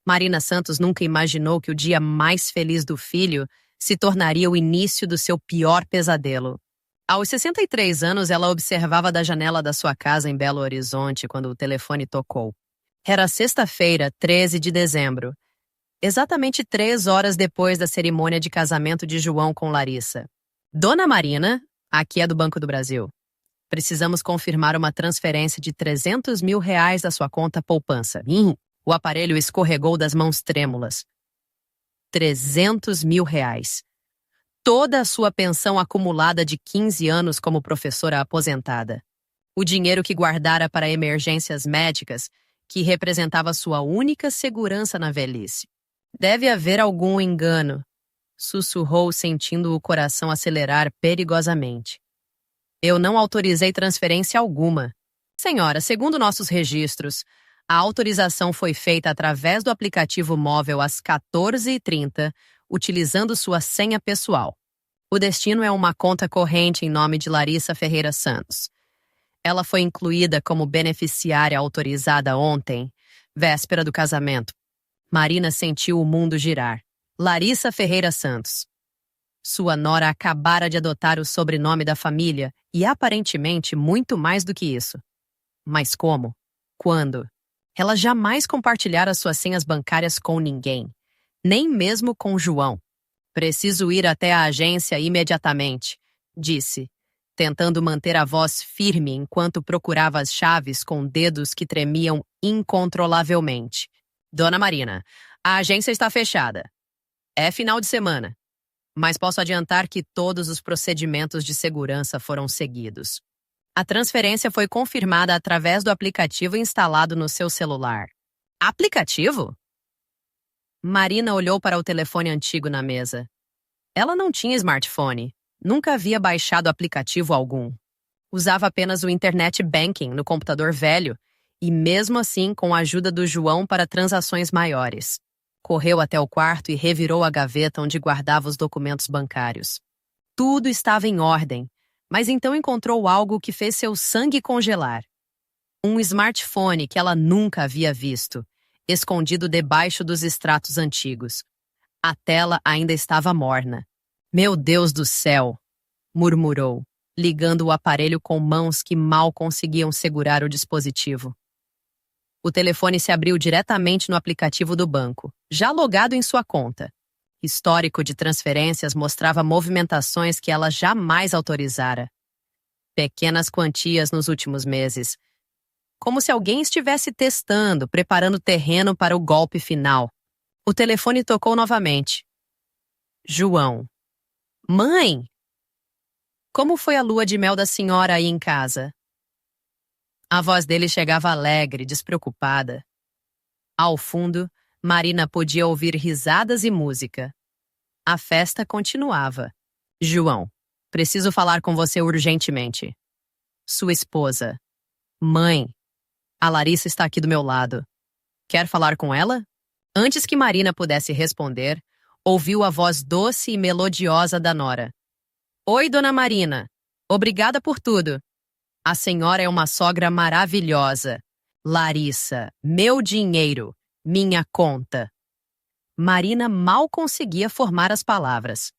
Marina Santos nunca imaginou que o dia mais feliz do filho se tornaria o início do seu pior pesadelo. Aos 63 anos, ela observava da janela da sua casa em Belo Horizonte quando o telefone tocou. Era sexta-feira, 13 de dezembro. Exatamente 3 horas depois da cerimônia de casamento de João com Larissa. Dona Marina, aqui é do Banco do Brasil. Precisamos confirmar uma transferência de R$300 mil da sua conta poupança. O aparelho escorregou das mãos trêmulas. R$300 mil. Toda a sua pensão acumulada de 15 anos como professora aposentada. O dinheiro que guardara para emergências médicas, que representava sua única segurança na velhice. Deve haver algum engano, sussurrou, sentindo o coração acelerar perigosamente. Eu não autorizei transferência alguma. Senhora, segundo nossos registros, a autorização foi feita através do aplicativo móvel às 14h30, utilizando sua senha pessoal. O destino é uma conta corrente em nome de Larissa Ferreira Santos. Ela foi incluída como beneficiária autorizada ontem, véspera do casamento. Marina sentiu o mundo girar. Larissa Ferreira Santos. Sua nora acabara de adotar o sobrenome da família e aparentemente muito mais do que isso. Mas como? Quando? Ela jamais compartilhara suas senhas bancárias com ninguém, nem mesmo com João. Preciso ir até a agência imediatamente, disse, tentando manter a voz firme enquanto procurava as chaves com dedos que tremiam incontrolavelmente. Dona Marina, a agência está fechada. É final de semana, mas posso adiantar que todos os procedimentos de segurança foram seguidos. A transferência foi confirmada através do aplicativo instalado no seu celular. Aplicativo? Marina olhou para o telefone antigo na mesa. Ela não tinha smartphone, nunca havia baixado aplicativo algum. Usava apenas o Internet Banking no computador velho e mesmo assim com a ajuda do João para transações maiores. Correu até o quarto e revirou a gaveta onde guardava os documentos bancários. Tudo estava em ordem, mas então encontrou algo que fez seu sangue congelar. Um smartphone que ela nunca havia visto, escondido debaixo dos extratos antigos. A tela ainda estava morna. Meu Deus do céu! Murmurou, ligando o aparelho com mãos que mal conseguiam segurar o dispositivo. O telefone se abriu diretamente no aplicativo do banco, já logado em sua conta. Histórico de transferências mostrava movimentações que ela jamais autorizara. Pequenas quantias nos últimos meses. Como se alguém estivesse testando, preparando terreno para o golpe final. O telefone tocou novamente. João. Mãe! Como foi a lua de mel da senhora aí em casa? A voz dele chegava alegre, despreocupada. Ao fundo, Marina podia ouvir risadas e música. A festa continuava. João, preciso falar com você urgentemente. Sua esposa. Mãe, a Larissa está aqui do meu lado. Quer falar com ela? Antes que Marina pudesse responder, ouviu a voz doce e melodiosa da nora. Oi, dona Marina. Obrigada por tudo. A senhora é uma sogra maravilhosa. Larissa, meu dinheiro, minha conta. Marina mal conseguia formar as palavras.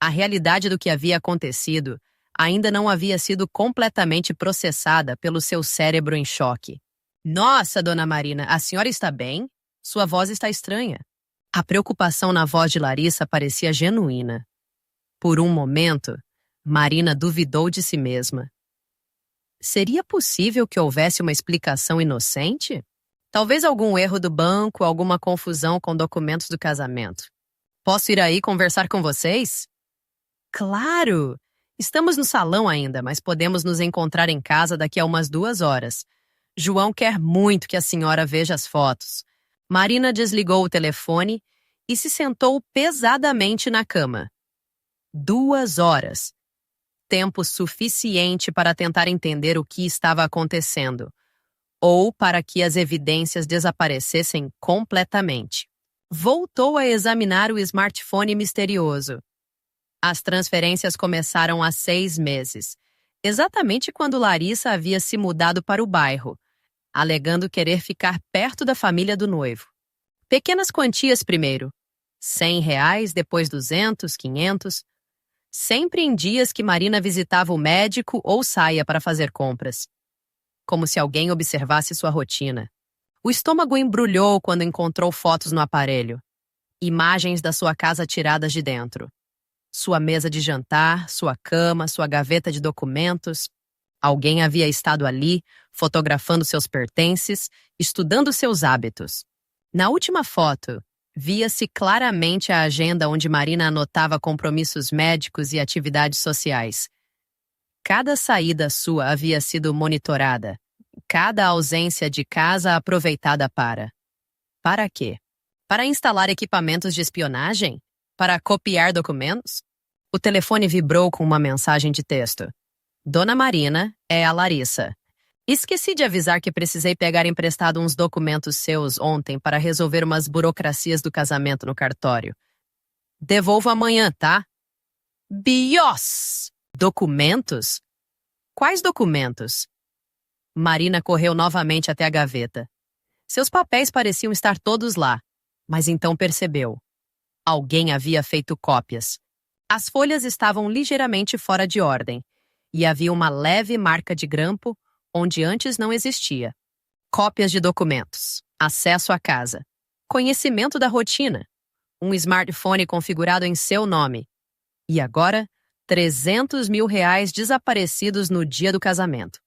A realidade do que havia acontecido ainda não havia sido completamente processada pelo seu cérebro em choque. Nossa, dona Marina, a senhora está bem? Sua voz está estranha. A preocupação na voz de Larissa parecia genuína. Por um momento, Marina duvidou de si mesma. Seria possível que houvesse uma explicação inocente? Talvez algum erro do banco, alguma confusão com documentos do casamento. Posso ir aí conversar com vocês? Claro! Estamos no salão ainda, mas podemos nos encontrar em casa daqui a umas 2 horas. João quer muito que a senhora veja as fotos. Marina desligou o telefone e se sentou pesadamente na cama. 2 horas. Tempo suficiente para tentar entender o que estava acontecendo, ou para que as evidências desaparecessem completamente. Voltou a examinar o smartphone misterioso. As transferências começaram há 6 meses, exatamente quando Larissa havia se mudado para o bairro, alegando querer ficar perto da família do noivo. Pequenas quantias primeiro. R$ 100, depois 200, 500. Sempre em dias que Marina visitava o médico ou saía para fazer compras. Como se alguém observasse sua rotina. O estômago embrulhou quando encontrou fotos no aparelho. Imagens da sua casa tiradas de dentro. Sua mesa de jantar, sua cama, sua gaveta de documentos. Alguém havia estado ali, fotografando seus pertences, estudando seus hábitos. Na última foto, via-se claramente a agenda onde Marina anotava compromissos médicos e atividades sociais. Cada saída sua havia sido monitorada. Cada ausência de casa aproveitada para... Para quê? Para instalar equipamentos de espionagem? Para copiar documentos? O telefone vibrou com uma mensagem de texto. Dona Marina, é a Larissa. Esqueci de avisar que precisei pegar emprestado uns documentos seus ontem para resolver umas burocracias do casamento no cartório. Devolvo amanhã, tá? Bios! Documentos? Quais documentos? Marina correu novamente até a gaveta. Seus papéis pareciam estar todos lá, mas então percebeu. Alguém havia feito cópias. As folhas estavam ligeiramente fora de ordem, e havia uma leve marca de grampo onde antes não existia. Cópias de documentos, acesso à casa, conhecimento da rotina, um smartphone configurado em seu nome. E agora, R$ 300 mil desaparecidos no dia do casamento.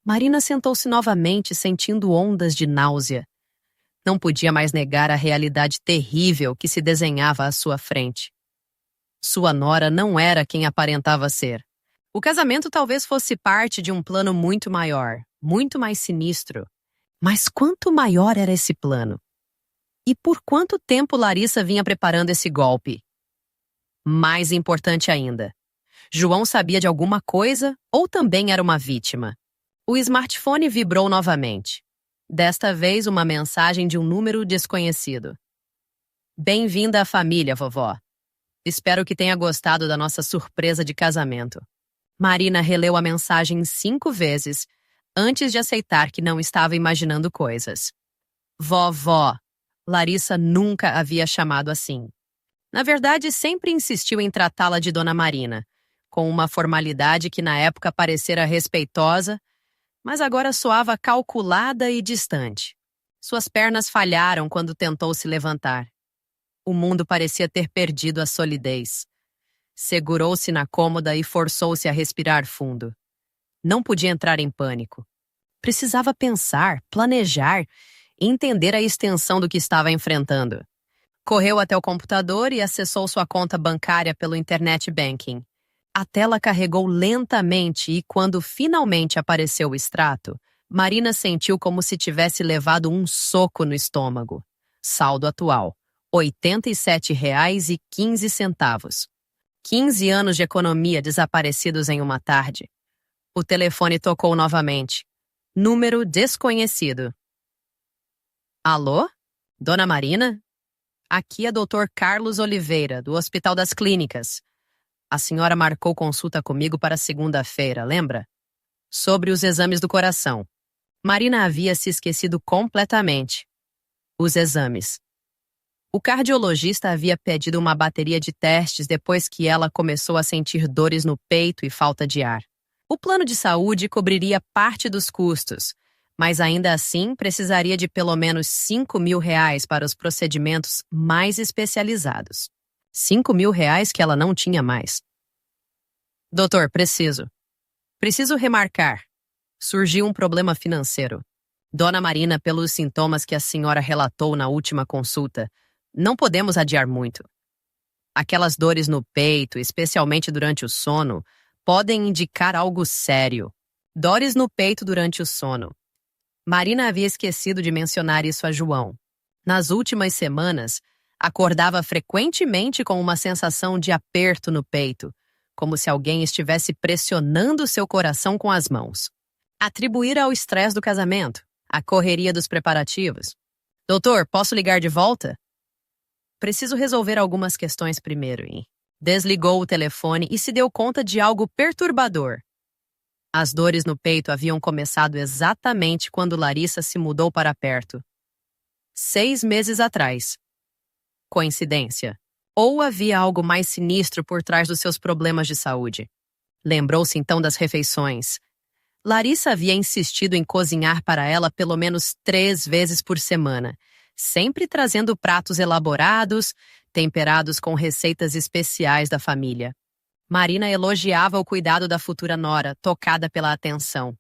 Marina sentou-se novamente, sentindo ondas de náusea. Não podia mais negar a realidade terrível que se desenhava à sua frente. Sua nora não era quem aparentava ser. O casamento talvez fosse parte de um plano muito maior, muito mais sinistro. Mas quanto maior era esse plano? E por quanto tempo Larissa vinha preparando esse golpe? Mais importante ainda, João sabia de alguma coisa ou também era uma vítima? O smartphone vibrou novamente. Desta vez, uma mensagem de um número desconhecido. Bem-vinda à família, vovó. Espero que tenha gostado da nossa surpresa de casamento. Marina releu a mensagem 5 vezes, antes de aceitar que não estava imaginando coisas. Vovó. Larissa nunca havia chamado assim. Na verdade, sempre insistiu em tratá-la de Dona Marina, com uma formalidade que na época parecera respeitosa, mas agora soava calculada e distante. Suas pernas falharam quando tentou se levantar. O mundo parecia ter perdido a solidez. Segurou-se na cômoda e forçou-se a respirar fundo. Não podia entrar em pânico. Precisava pensar, planejar e entender a extensão do que estava enfrentando. Correu até o computador e acessou sua conta bancária pelo internet banking. A tela carregou lentamente e, quando finalmente apareceu o extrato, Marina sentiu como se tivesse levado um soco no estômago. Saldo atual: R$ 87,15. 15 anos de economia desaparecidos em uma tarde. O telefone tocou novamente. Número desconhecido. Alô? Dona Marina? Aqui é Dr. Carlos Oliveira, do Hospital das Clínicas. A senhora marcou consulta comigo para segunda-feira, lembra? Sobre os exames do coração. Marina havia se esquecido completamente. Os exames. O cardiologista havia pedido uma bateria de testes depois que ela começou a sentir dores no peito e falta de ar. O plano de saúde cobriria parte dos custos, mas ainda assim precisaria de pelo menos R$ 5 mil para os procedimentos mais especializados. R$ 5 mil que ela não tinha mais. Doutor, preciso remarcar. Surgiu um problema financeiro. Dona Marina, pelos sintomas que a senhora relatou na última consulta, não podemos adiar muito. Aquelas dores no peito, especialmente durante o sono, podem indicar algo sério. Dores no peito durante o sono. Marina havia esquecido de mencionar isso a João. Nas últimas semanas, acordava frequentemente com uma sensação de aperto no peito, como se alguém estivesse pressionando seu coração com as mãos. Atribuir ao estresse do casamento, à correria dos preparativos. Doutor, posso ligar de volta? Preciso resolver algumas questões primeiro, hein? Desligou o telefone e se deu conta de algo perturbador. As dores no peito haviam começado exatamente quando Larissa se mudou para perto. 6 meses atrás. Coincidência? Ou havia algo mais sinistro por trás dos seus problemas de saúde? Lembrou-se então das refeições. Larissa havia insistido em cozinhar para ela pelo menos 3 vezes por semana, sempre trazendo pratos elaborados, temperados com receitas especiais da família. Marina elogiava o cuidado da futura nora, tocada pela atenção.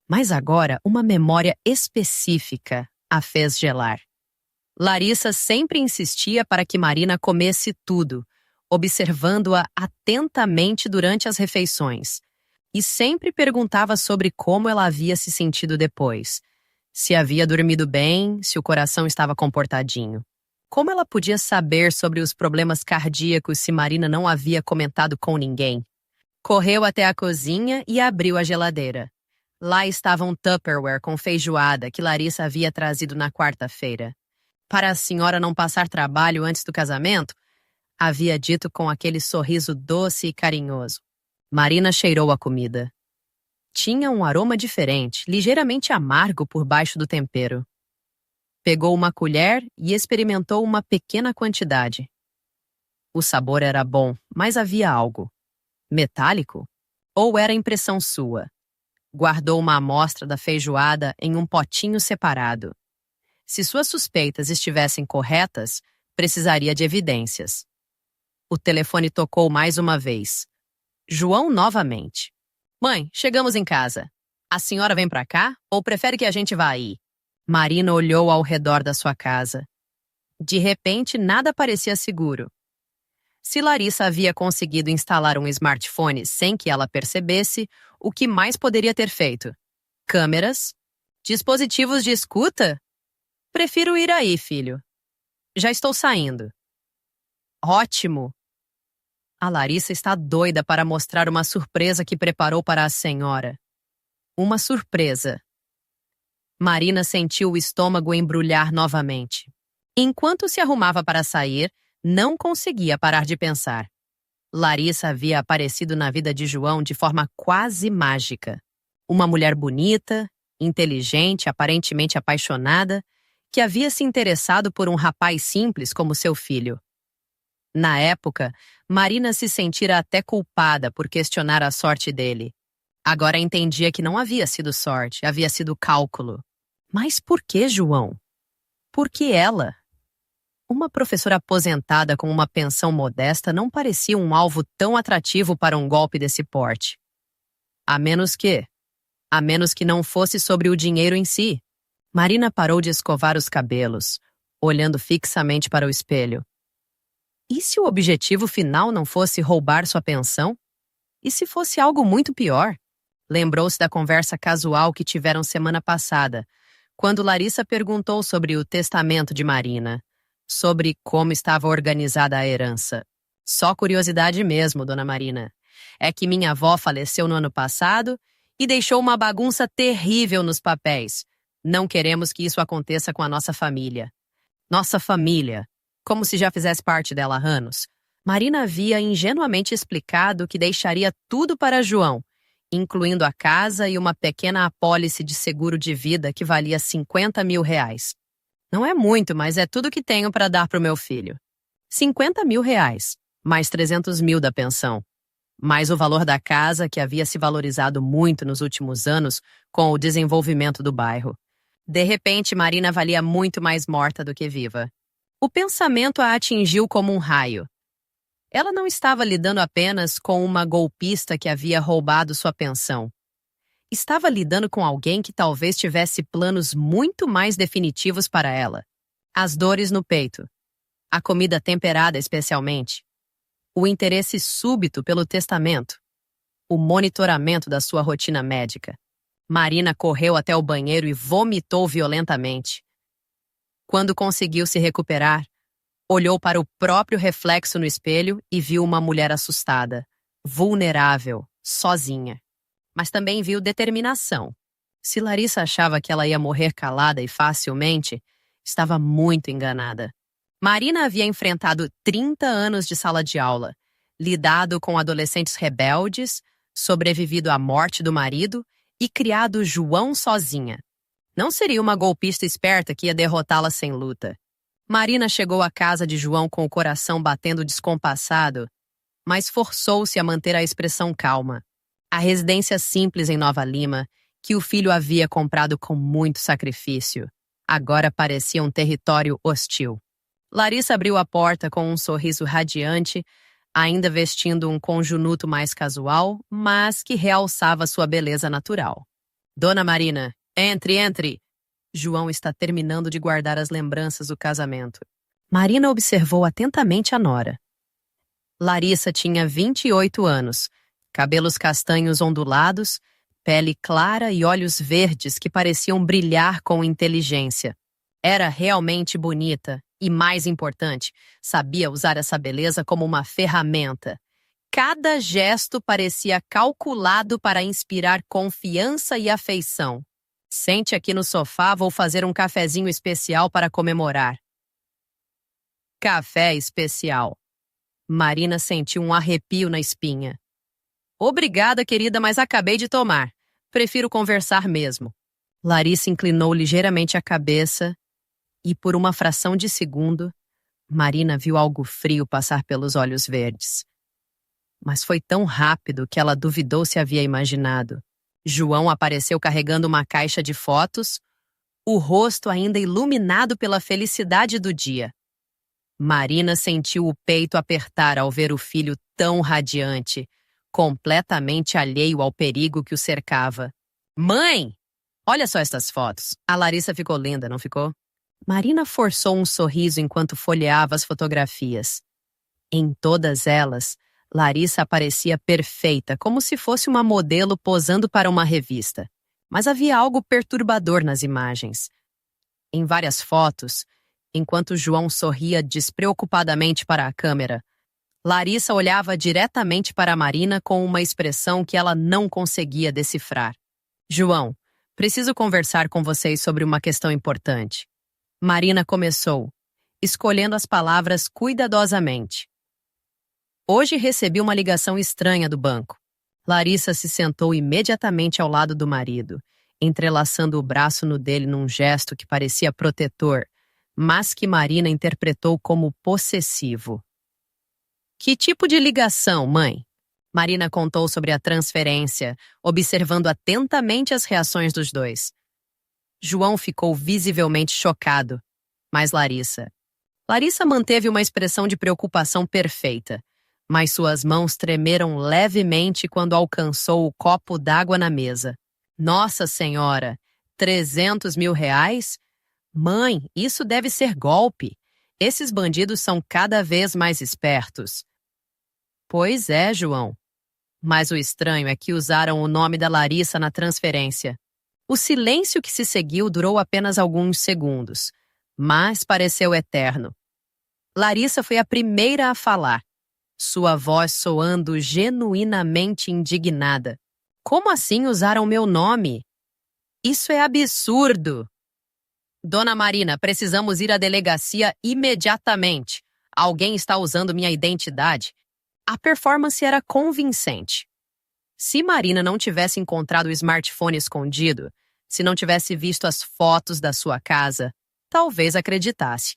Mas agora, uma memória específica a fez gelar. Larissa sempre insistia para que Marina comesse tudo, observando-a atentamente durante as refeições. E sempre perguntava sobre como ela havia se sentido depois. Se havia dormido bem, se o coração estava comportadinho. Como ela podia saber sobre os problemas cardíacos se Marina não havia comentado com ninguém? Correu até a cozinha e abriu a geladeira. Lá estava um Tupperware com feijoada que Larissa havia trazido na quarta-feira. Para a senhora não passar trabalho antes do casamento, havia dito com aquele sorriso doce e carinhoso. Marina cheirou a comida. Tinha um aroma diferente, ligeiramente amargo por baixo do tempero. Pegou uma colher e experimentou uma pequena quantidade. O sabor era bom, mas havia algo. Metálico? Ou era impressão sua? Guardou uma amostra da feijoada em um potinho separado. Se suas suspeitas estivessem corretas, precisaria de evidências. O telefone tocou mais uma vez. João novamente. Mãe, chegamos em casa. A senhora vem pra cá ou prefere que a gente vá aí? Marina olhou ao redor da sua casa. De repente, nada parecia seguro. Se Larissa havia conseguido instalar um smartphone sem que ela percebesse, o que mais poderia ter feito? Câmeras? Dispositivos de escuta? Prefiro ir aí, filho. Já estou saindo. Ótimo! A Larissa está doida para mostrar uma surpresa que preparou para a senhora. Uma surpresa. Marina sentiu o estômago embrulhar novamente. Enquanto se arrumava para sair, não conseguia parar de pensar. Larissa havia aparecido na vida de João de forma quase mágica. Uma mulher bonita, inteligente, aparentemente apaixonada, que havia se interessado por um rapaz simples como seu filho. Na época, Marina se sentira até culpada por questionar a sorte dele. Agora entendia que não havia sido sorte, havia sido cálculo. Mas por que João? Por que ela? Uma professora aposentada com uma pensão modesta não parecia um alvo tão atrativo para um golpe desse porte. A menos que não fosse sobre o dinheiro em si. Marina parou de escovar os cabelos, olhando fixamente para o espelho. E se o objetivo final não fosse roubar sua pensão? E se fosse algo muito pior? Lembrou-se da conversa casual que tiveram semana passada, quando Larissa perguntou sobre o testamento de Marina, sobre como estava organizada a herança. Só curiosidade mesmo, dona Marina. É que minha avó faleceu no ano passado e deixou uma bagunça terrível nos papéis. Não queremos que isso aconteça com a nossa família. Nossa família, como se já fizesse parte dela há anos. Marina havia ingenuamente explicado que deixaria tudo para João, incluindo a casa e uma pequena apólice de seguro de vida que valia R$50 mil. Não é muito, mas é tudo que tenho para dar para o meu filho. R$50 mil, mais 300 mil da pensão. Mais o valor da casa, que havia se valorizado muito nos últimos anos com o desenvolvimento do bairro. De repente, Marina valia muito mais morta do que viva. O pensamento a atingiu como um raio. Ela não estava lidando apenas com uma golpista que havia roubado sua pensão. Estava lidando com alguém que talvez tivesse planos muito mais definitivos para ela. As dores no peito. A comida temperada especialmente. O interesse súbito pelo testamento. O monitoramento da sua rotina médica. Marina correu até o banheiro e vomitou violentamente. Quando conseguiu se recuperar, olhou para o próprio reflexo no espelho e viu uma mulher assustada, vulnerável, sozinha. Mas também viu determinação. Se Larissa achava que ela ia morrer calada e facilmente, estava muito enganada. Marina havia enfrentado 30 anos de sala de aula, lidado com adolescentes rebeldes, sobrevivido à morte do marido e criado João sozinha. Não seria uma golpista esperta que ia derrotá-la sem luta. Marina chegou à casa de João com o coração batendo descompassado, mas forçou-se a manter a expressão calma. A residência simples em Nova Lima, que o filho havia comprado com muito sacrifício, agora parecia um território hostil. Larissa abriu a porta com um sorriso radiante, ainda vestindo um conjunto mais casual, mas que realçava sua beleza natural. Dona Marina, entre. João está terminando de guardar as lembranças do casamento. Marina observou atentamente a nora. Larissa tinha 28 anos, cabelos castanhos ondulados, pele clara e olhos verdes que pareciam brilhar com inteligência. Era realmente bonita e, mais importante, sabia usar essa beleza como uma ferramenta. Cada gesto parecia calculado para inspirar confiança e afeição. Sente aqui no sofá, vou fazer um cafezinho especial para comemorar. Café especial. Marina sentiu um arrepio na espinha. Obrigada, querida, mas acabei de tomar. Prefiro conversar mesmo. Larissa inclinou ligeiramente a cabeça e, por uma fração de segundo, Marina viu algo frio passar pelos olhos verdes. Mas foi tão rápido que ela duvidou se havia imaginado. João apareceu carregando uma caixa de fotos, o rosto ainda iluminado pela felicidade do dia. Marina sentiu o peito apertar ao ver o filho tão radiante, completamente alheio ao perigo que o cercava. Mãe! Olha só estas fotos. A Larissa ficou linda, não ficou? Marina forçou um sorriso enquanto folheava as fotografias. Em todas elas, Larissa aparecia perfeita, como se fosse uma modelo posando para uma revista. Mas havia algo perturbador nas imagens. Em várias fotos, enquanto João sorria despreocupadamente para a câmera, Larissa olhava diretamente para Marina com uma expressão que ela não conseguia decifrar. João, preciso conversar com vocês sobre uma questão importante. Marina começou, escolhendo as palavras cuidadosamente. Hoje recebi uma ligação estranha do banco. Larissa se sentou imediatamente ao lado do marido, entrelaçando o braço no dele num gesto que parecia protetor, mas que Marina interpretou como possessivo. Que tipo de ligação, mãe? Marina contou sobre a transferência, observando atentamente as reações dos dois. João ficou visivelmente chocado, mas Larissa manteve uma expressão de preocupação perfeita, mas suas mãos tremeram levemente quando alcançou o copo d'água na mesa. Nossa Senhora! 300 mil reais? Mãe, isso deve ser golpe. Esses bandidos são cada vez mais espertos. Pois é, João. Mas o estranho é que usaram o nome da Larissa na transferência. O silêncio que se seguiu durou apenas alguns segundos, mas pareceu eterno. Larissa foi a primeira a falar, sua voz soando genuinamente indignada. Como assim usaram meu nome? Isso é absurdo! Dona Marina, precisamos ir à delegacia imediatamente. Alguém está usando minha identidade. A performance era convincente. Se Marina não tivesse encontrado o smartphone escondido, se não tivesse visto as fotos da sua casa, talvez acreditasse.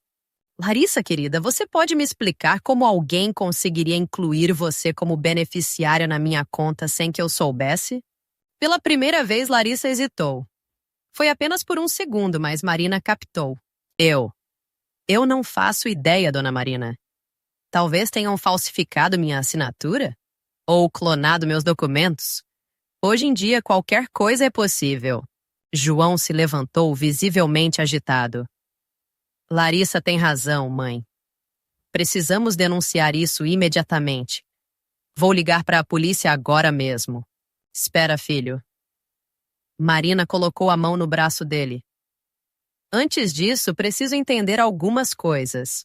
Larissa, querida, você pode me explicar como alguém conseguiria incluir você como beneficiária na minha conta sem que eu soubesse? Pela primeira vez, Larissa hesitou. Foi apenas por um segundo, mas Marina captou. Eu não faço ideia, dona Marina. Talvez tenham falsificado minha assinatura? Ou clonado meus documentos? Hoje em dia, qualquer coisa é possível. João se levantou visivelmente agitado. Larissa tem razão, mãe. Precisamos denunciar isso imediatamente. Vou ligar para a polícia agora mesmo. Espera, filho. Marina colocou a mão no braço dele. Antes disso, preciso entender algumas coisas.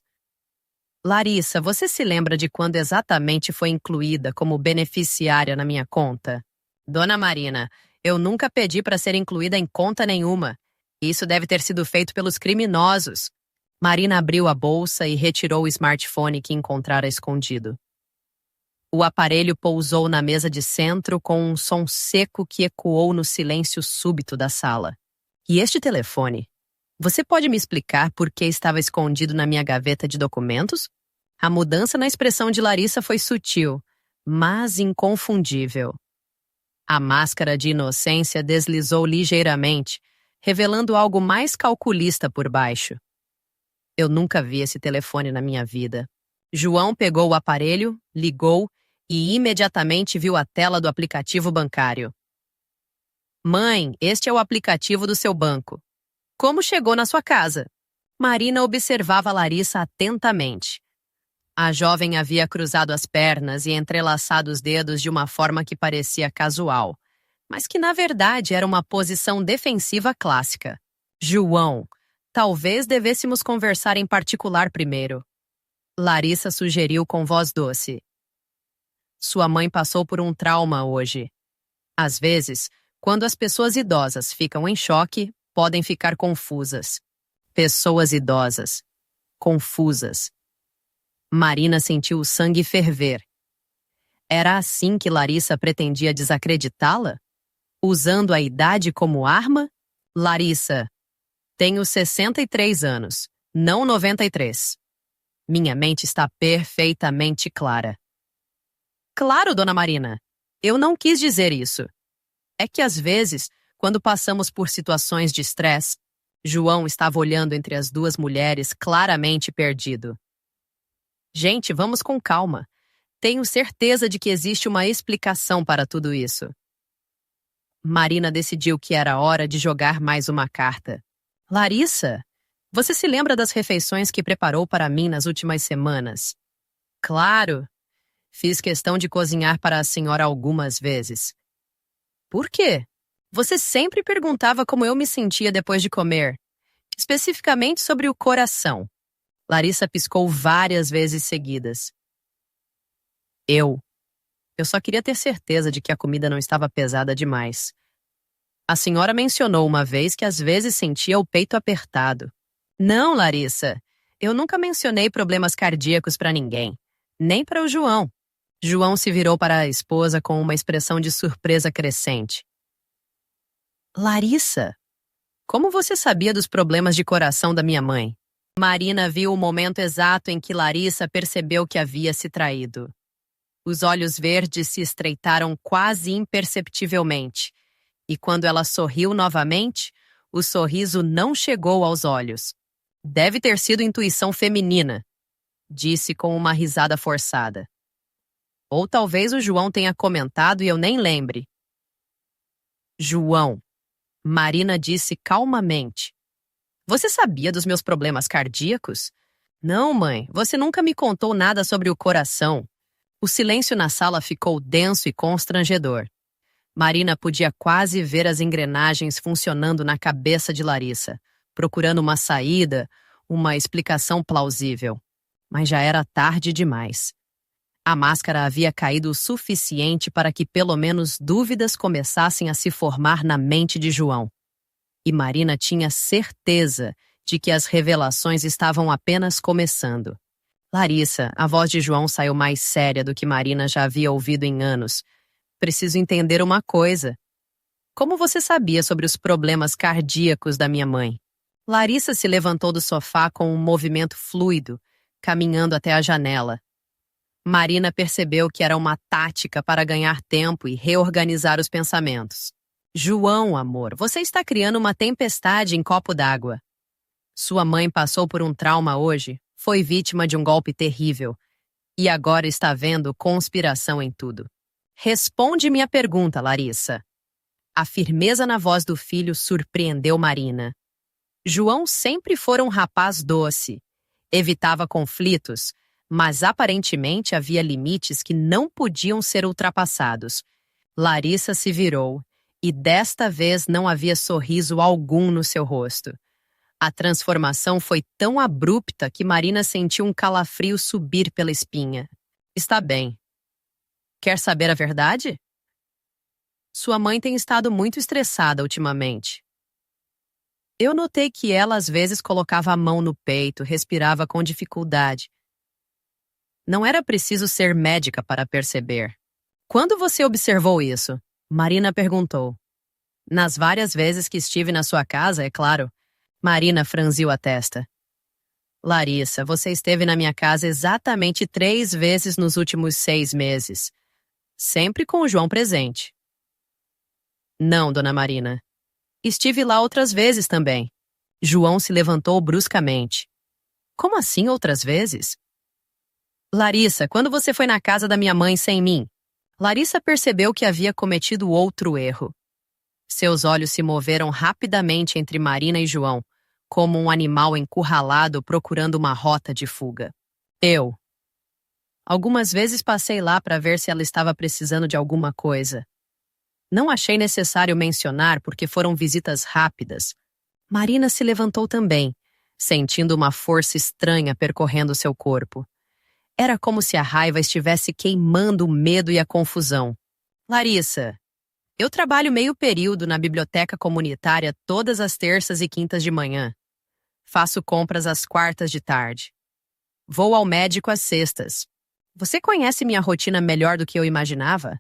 Larissa, você se lembra de quando exatamente foi incluída como beneficiária na minha conta? Dona Marina, eu nunca pedi para ser incluída em conta nenhuma. Isso deve ter sido feito pelos criminosos. Marina abriu a bolsa e retirou o smartphone que encontrara escondido. O aparelho pousou na mesa de centro com um som seco que ecoou no silêncio súbito da sala. E este telefone? Você pode me explicar por que estava escondido na minha gaveta de documentos? A mudança na expressão de Larissa foi sutil, mas inconfundível. A máscara de inocência deslizou ligeiramente, revelando algo mais calculista por baixo. Eu nunca vi esse telefone na minha vida. João pegou o aparelho, ligou e imediatamente viu a tela do aplicativo bancário. Mãe, este é o aplicativo do seu banco. Como chegou na sua casa? Marina observava Larissa atentamente. A jovem havia cruzado as pernas e entrelaçado os dedos de uma forma que parecia casual, mas que na verdade era uma posição defensiva clássica. João, talvez devêssemos conversar em particular primeiro. Larissa sugeriu com voz doce. Sua mãe passou por um trauma hoje. Às vezes, quando as pessoas idosas ficam em choque, podem ficar confusas. Pessoas idosas. Confusas. Marina sentiu o sangue ferver. Era assim que Larissa pretendia desacreditá-la? Usando a idade como arma? Larissa, tenho 63 anos, não 93. Minha mente está perfeitamente clara. Claro, dona Marina. Eu não quis dizer isso. É que às vezes, quando passamos por situações de estresse, João estava olhando entre as duas mulheres claramente perdido. Gente, vamos com calma. Tenho certeza de que existe uma explicação para tudo isso. Marina decidiu que era hora de jogar mais uma carta. Larissa, você se lembra das refeições que preparou para mim nas últimas semanas? Claro. Fiz questão de cozinhar para a senhora algumas vezes. Por quê? Você sempre perguntava como eu me sentia depois de comer, especificamente sobre o coração. Larissa piscou várias vezes seguidas. Eu só queria ter certeza de que a comida não estava pesada demais. A senhora mencionou uma vez que às vezes sentia o peito apertado. Não, Larissa. Eu nunca mencionei problemas cardíacos para ninguém. Nem para o João. João se virou para a esposa com uma expressão de surpresa crescente. Larissa, como você sabia dos problemas de coração da minha mãe? Marina viu o momento exato em que Larissa percebeu que havia se traído. Os olhos verdes se estreitaram quase imperceptivelmente, e quando ela sorriu novamente, o sorriso não chegou aos olhos. Deve ter sido intuição feminina, disse com uma risada forçada. Ou talvez o João tenha comentado e eu nem lembre. João, Marina disse calmamente. Você sabia dos meus problemas cardíacos? Não, mãe, você nunca me contou nada sobre o coração. O silêncio na sala ficou denso e constrangedor. Marina podia quase ver as engrenagens funcionando na cabeça de Larissa, procurando uma saída, uma explicação plausível. Mas já era tarde demais. A máscara havia caído o suficiente para que pelo menos dúvidas começassem a se formar na mente de João. E Marina tinha certeza de que as revelações estavam apenas começando. Larissa, a voz de João saiu mais séria do que Marina já havia ouvido em anos. Preciso entender uma coisa. Como você sabia sobre os problemas cardíacos da minha mãe? Larissa se levantou do sofá com um movimento fluido, caminhando até a janela. Marina percebeu que era uma tática para ganhar tempo e reorganizar os pensamentos. João, amor, você está criando uma tempestade em copo d'água. Sua mãe passou por um trauma hoje, foi vítima de um golpe terrível e agora está vendo conspiração em tudo. Responde minha pergunta, Larissa. A firmeza na voz do filho surpreendeu Marina. João sempre foi um rapaz doce. Evitava conflitos, mas aparentemente havia limites que não podiam ser ultrapassados. Larissa se virou. E desta vez não havia sorriso algum no seu rosto. A transformação foi tão abrupta que Marina sentiu um calafrio subir pela espinha. Está bem. Quer saber a verdade? Sua mãe tem estado muito estressada ultimamente. Eu notei que ela às vezes colocava a mão no peito, respirava com dificuldade. Não era preciso ser médica para perceber. Quando você observou isso? Marina perguntou. Nas várias vezes que estive na sua casa, é claro. Marina franziu a testa. Larissa, você esteve na minha casa exatamente 3 vezes nos últimos 6 meses. Sempre com o João presente. Não, dona Marina. Estive lá outras vezes também. João se levantou bruscamente. Como assim outras vezes? Larissa, quando você foi na casa da minha mãe sem mim? Larissa percebeu que havia cometido outro erro. Seus olhos se moveram rapidamente entre Marina e João, como um animal encurralado procurando uma rota de fuga. Eu. Algumas vezes passei lá para ver se ela estava precisando de alguma coisa. Não achei necessário mencionar porque foram visitas rápidas. Marina se levantou também, sentindo uma força estranha percorrendo seu corpo. Era como se a raiva estivesse queimando o medo e a confusão. Larissa, eu trabalho meio período na biblioteca comunitária todas as terças e quintas de manhã. Faço compras às quartas de tarde. Vou ao médico às sextas. Você conhece minha rotina melhor do que eu imaginava?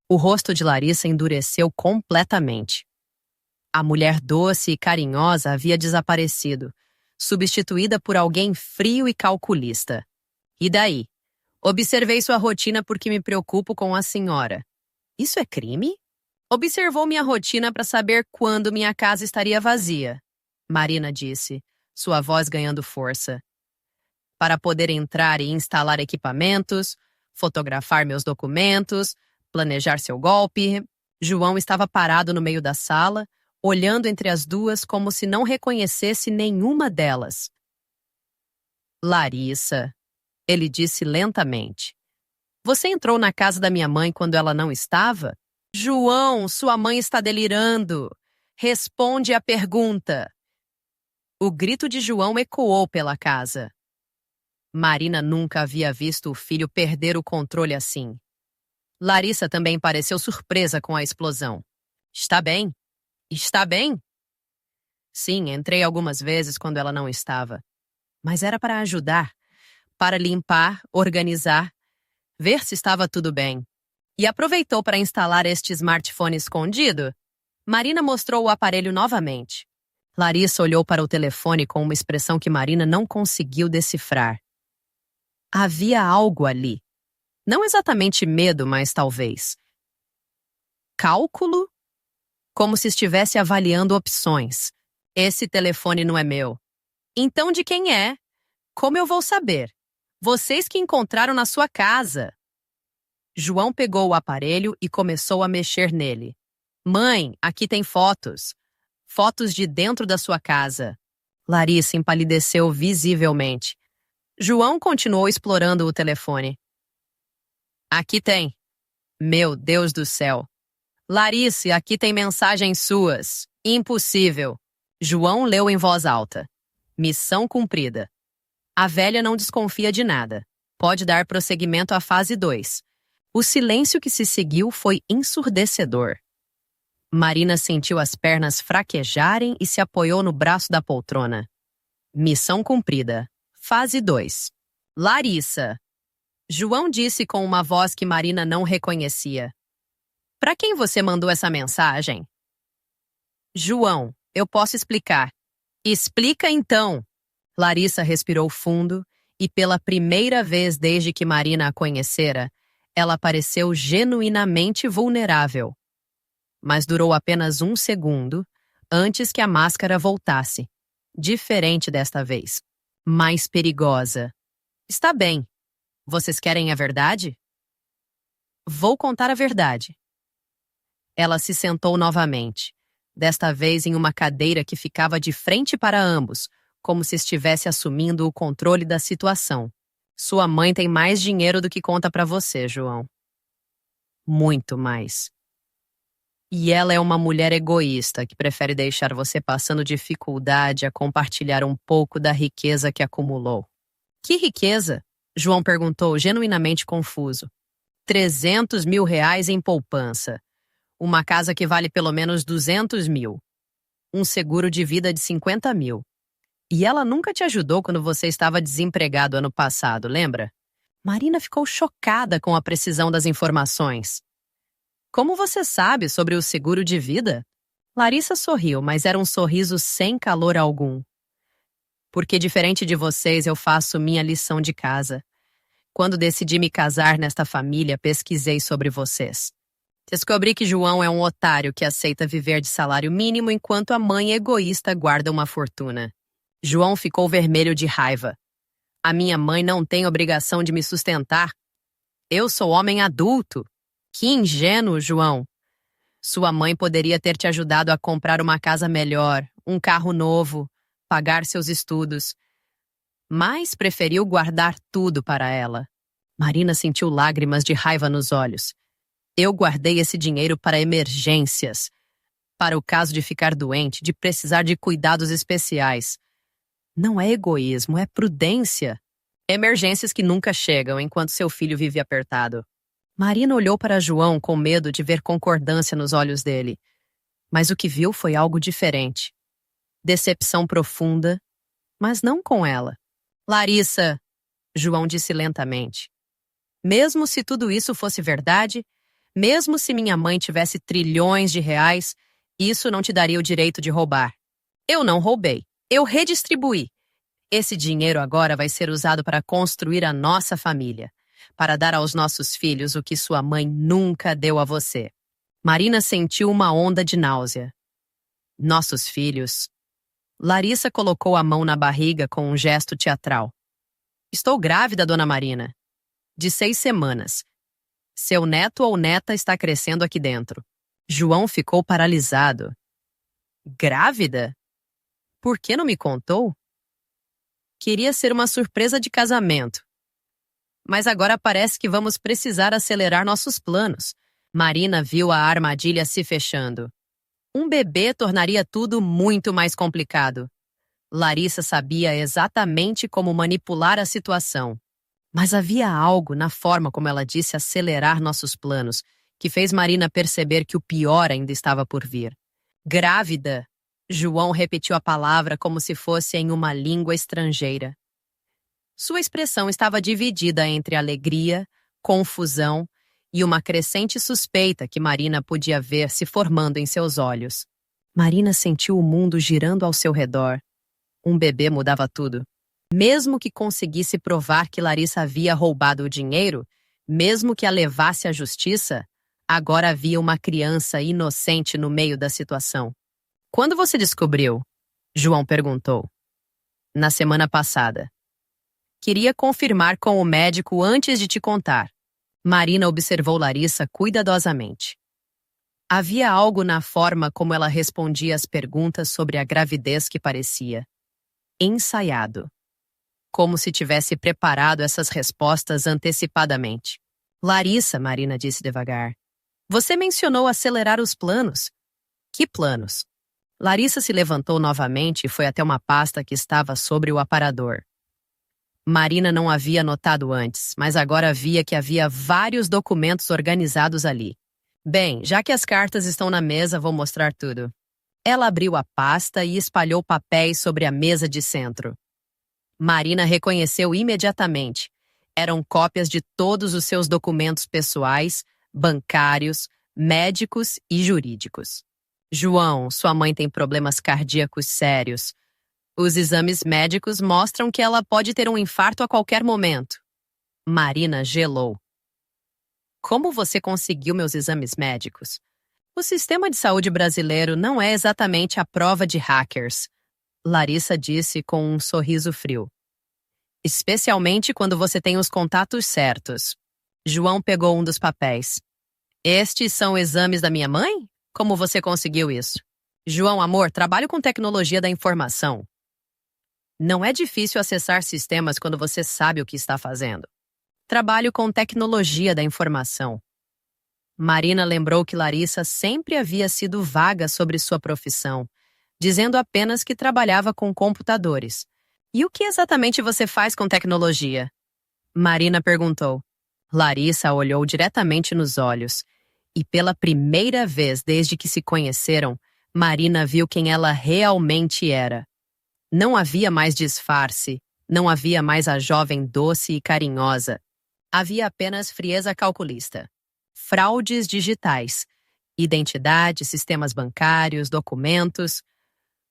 O rosto de Larissa endureceu completamente. A mulher doce e carinhosa havia desaparecido, substituída por alguém frio e calculista. E daí? Observei sua rotina porque me preocupo com a senhora. Isso é crime? Observou minha rotina para saber quando minha casa estaria vazia, Marina disse, sua voz ganhando força. Para poder entrar e instalar equipamentos, fotografar meus documentos, planejar seu golpe. João estava parado no meio da sala, olhando entre as duas como se não reconhecesse nenhuma delas. Larissa, ele disse lentamente. Você entrou na casa da minha mãe quando ela não estava? João, sua mãe está delirando. Responde à pergunta. O grito de João ecoou pela casa. Marina nunca havia visto o filho perder o controle assim. Larissa também pareceu surpresa com a explosão. Está bem? Está bem? Sim, entrei algumas vezes quando ela não estava. Mas era para ajudar, para limpar, organizar, ver se estava tudo bem. E aproveitou para instalar este smartphone escondido? Marina mostrou o aparelho novamente. Larissa olhou para o telefone com uma expressão que Marina não conseguiu decifrar. Havia algo ali. Não exatamente medo, mas talvez. Cálculo? Como se estivesse avaliando opções. Esse telefone não é meu. Então de quem é? Como eu vou saber? Vocês que encontraram na sua casa. João pegou o aparelho e começou a mexer nele. Mãe, aqui tem fotos. Fotos de dentro da sua casa. Larissa empalideceu visivelmente. João continuou explorando o telefone. Aqui tem. Meu Deus do céu. Larissa, aqui tem mensagens suas. Impossível. João leu em voz alta. Missão cumprida. A velha não desconfia de nada. Pode dar prosseguimento à fase 2. O silêncio que se seguiu foi ensurdecedor. Marina sentiu as pernas fraquejarem e se apoiou no braço da poltrona. Missão cumprida. Fase 2. Larissa. João disse com uma voz que Marina não reconhecia. Para quem você mandou essa mensagem? João, eu posso explicar. Explica então. Larissa respirou fundo e pela primeira vez desde que Marina a conhecera, ela pareceu genuinamente vulnerável. Mas durou apenas 1 segundo antes que a máscara voltasse. Diferente desta vez. Mais perigosa. Está bem. Vocês querem a verdade? Vou contar a verdade. Ela se sentou novamente, desta vez em uma cadeira que ficava de frente para ambos, como se estivesse assumindo o controle da situação. Sua mãe tem mais dinheiro do que conta para você, João. Muito mais. E ela é uma mulher egoísta que prefere deixar você passando dificuldade a compartilhar um pouco da riqueza que acumulou. Que riqueza? João perguntou, genuinamente confuso. 300 mil reais em poupança. Uma casa que vale pelo menos 200 mil. Um seguro de vida de 50 mil. E ela nunca te ajudou quando você estava desempregado ano passado, lembra? Marina ficou chocada com a precisão das informações. Como você sabe sobre o seguro de vida? Larissa sorriu, mas era um sorriso sem calor algum. Porque diferente de vocês, eu faço minha lição de casa. Quando decidi me casar nesta família, pesquisei sobre vocês. Descobri que João é um otário que aceita viver de salário mínimo enquanto a mãe egoísta guarda uma fortuna. João ficou vermelho de raiva. A minha mãe não tem obrigação de me sustentar. Eu sou homem adulto. Que ingênuo, João. Sua mãe poderia ter te ajudado a comprar uma casa melhor, um carro novo, pagar seus estudos. Mas preferiu guardar tudo para ela. Marina sentiu lágrimas de raiva nos olhos. Eu guardei esse dinheiro para emergências. Para o caso de ficar doente, de precisar de cuidados especiais. Não é egoísmo, é prudência. Emergências que nunca chegam enquanto seu filho vive apertado. Marina olhou para João com medo de ver concordância nos olhos dele. Mas o que viu foi algo diferente. Decepção profunda, mas não com ela. Larissa, João disse lentamente. Mesmo se tudo isso fosse verdade, mesmo se minha mãe tivesse trilhões de reais, isso não te daria o direito de roubar. Eu não roubei. Eu redistribuí. Esse dinheiro agora vai ser usado para construir a nossa família, para dar aos nossos filhos o que sua mãe nunca deu a você. Marina sentiu uma onda de náusea. Nossos filhos. Larissa colocou a mão na barriga com um gesto teatral. Estou grávida, dona Marina. De 6 semanas. Seu neto ou neta está crescendo aqui dentro. João ficou paralisado. Grávida? Por que não me contou? Queria ser uma surpresa de casamento. Mas agora parece que vamos precisar acelerar nossos planos. Marina viu a armadilha se fechando. Um bebê tornaria tudo muito mais complicado. Larissa sabia exatamente como manipular a situação. Mas havia algo na forma como ela disse acelerar nossos planos, que fez Marina perceber que o pior ainda estava por vir. Grávida! João repetiu a palavra como se fosse em uma língua estrangeira. Sua expressão estava dividida entre alegria, confusão e uma crescente suspeita que Marina podia ver se formando em seus olhos. Marina sentiu o mundo girando ao seu redor. Um bebê mudava tudo. Mesmo que conseguisse provar que Larissa havia roubado o dinheiro, mesmo que a levasse à justiça, agora havia uma criança inocente no meio da situação. Quando você descobriu? João perguntou. Na semana passada. Queria confirmar com o médico antes de te contar. Marina observou Larissa cuidadosamente. Havia algo na forma como ela respondia às perguntas sobre a gravidez que parecia ensaiado. Como se tivesse preparado essas respostas antecipadamente. Larissa, Marina disse devagar. Você mencionou acelerar os planos. Que planos? Larissa se levantou novamente e foi até uma pasta que estava sobre o aparador. Marina não havia notado antes, mas agora via que havia vários documentos organizados ali. Bem, já que as cartas estão na mesa, vou mostrar tudo. Ela abriu a pasta e espalhou papéis sobre a mesa de centro. Marina reconheceu imediatamente. Eram cópias de todos os seus documentos pessoais, bancários, médicos e jurídicos. João, sua mãe tem problemas cardíacos sérios. Os exames médicos mostram que ela pode ter um infarto a qualquer momento. Marina gelou. Como você conseguiu meus exames médicos? O sistema de saúde brasileiro não é exatamente a prova de hackers, Larissa disse com um sorriso frio. Especialmente quando você tem os contatos certos. João pegou um dos papéis. Estes são exames da minha mãe? Como você conseguiu isso? João, amor, trabalho com tecnologia da informação. Não é difícil acessar sistemas quando você sabe o que está fazendo. Trabalho com tecnologia da informação. Marina lembrou que Larissa sempre havia sido vaga sobre sua profissão, dizendo apenas que trabalhava com computadores. E o que exatamente você faz com tecnologia? Marina perguntou. Larissa olhou diretamente nos olhos. E pela primeira vez desde que se conheceram, Marina viu quem ela realmente era. Não havia mais disfarce, não havia mais a jovem doce e carinhosa. Havia apenas frieza calculista. Fraudes digitais. Identidade, sistemas bancários, documentos.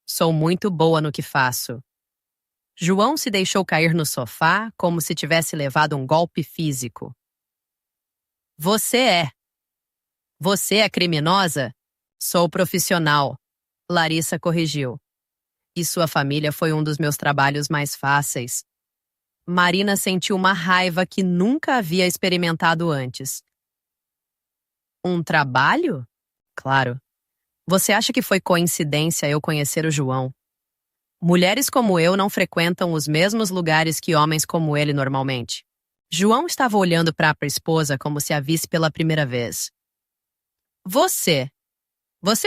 Sou muito boa no que faço. João se deixou cair no sofá como se tivesse levado um golpe físico. Você é. Você é criminosa? Sou profissional. Larissa corrigiu. E sua família foi um dos meus trabalhos mais fáceis. Marina sentiu uma raiva que nunca havia experimentado antes. Um trabalho? Claro. Você acha que foi coincidência eu conhecer o João? Mulheres como eu não frequentam os mesmos lugares que homens como ele normalmente. João estava olhando para a esposa como se a visse pela primeira vez. Você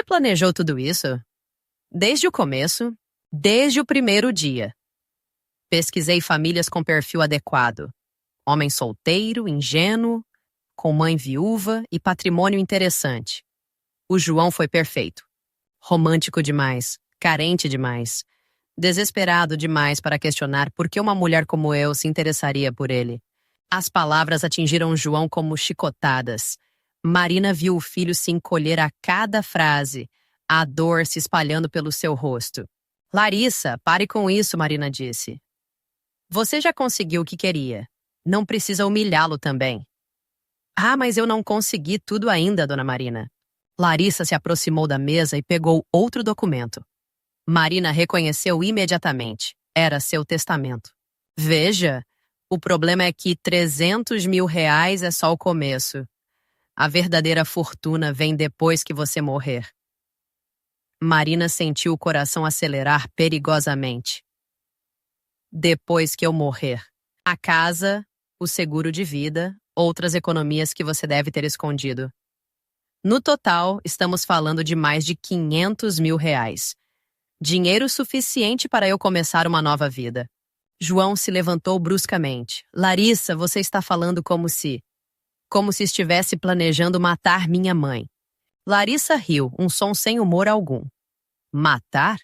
planejou tudo isso? Desde o começo, desde o primeiro dia. Pesquisei famílias com perfil adequado. Homem solteiro, ingênuo, com mãe viúva e patrimônio interessante. O João foi perfeito. Romântico demais, carente demais, desesperado demais para questionar por que uma mulher como eu se interessaria por ele. As palavras atingiram João como chicotadas. Marina viu o filho se encolher a cada frase, a dor se espalhando pelo seu rosto. Larissa, pare com isso, Marina disse. Você já conseguiu o que queria. Não precisa humilhá-lo também. Ah, mas eu não consegui tudo ainda, dona Marina. Larissa se aproximou da mesa e pegou outro documento. Marina reconheceu imediatamente. Era seu testamento. Veja, o problema é que R$ 300.000 é só o começo. A verdadeira fortuna vem depois que você morrer. Marina sentiu o coração acelerar perigosamente. Depois que eu morrer. A casa, o seguro de vida, outras economias que você deve ter escondido. No total, estamos falando de mais de R$ 500.000. Dinheiro suficiente para eu começar uma nova vida. João se levantou bruscamente. Larissa, você está falando como se estivesse planejando matar minha mãe. Larissa riu, um som sem humor algum. Matar?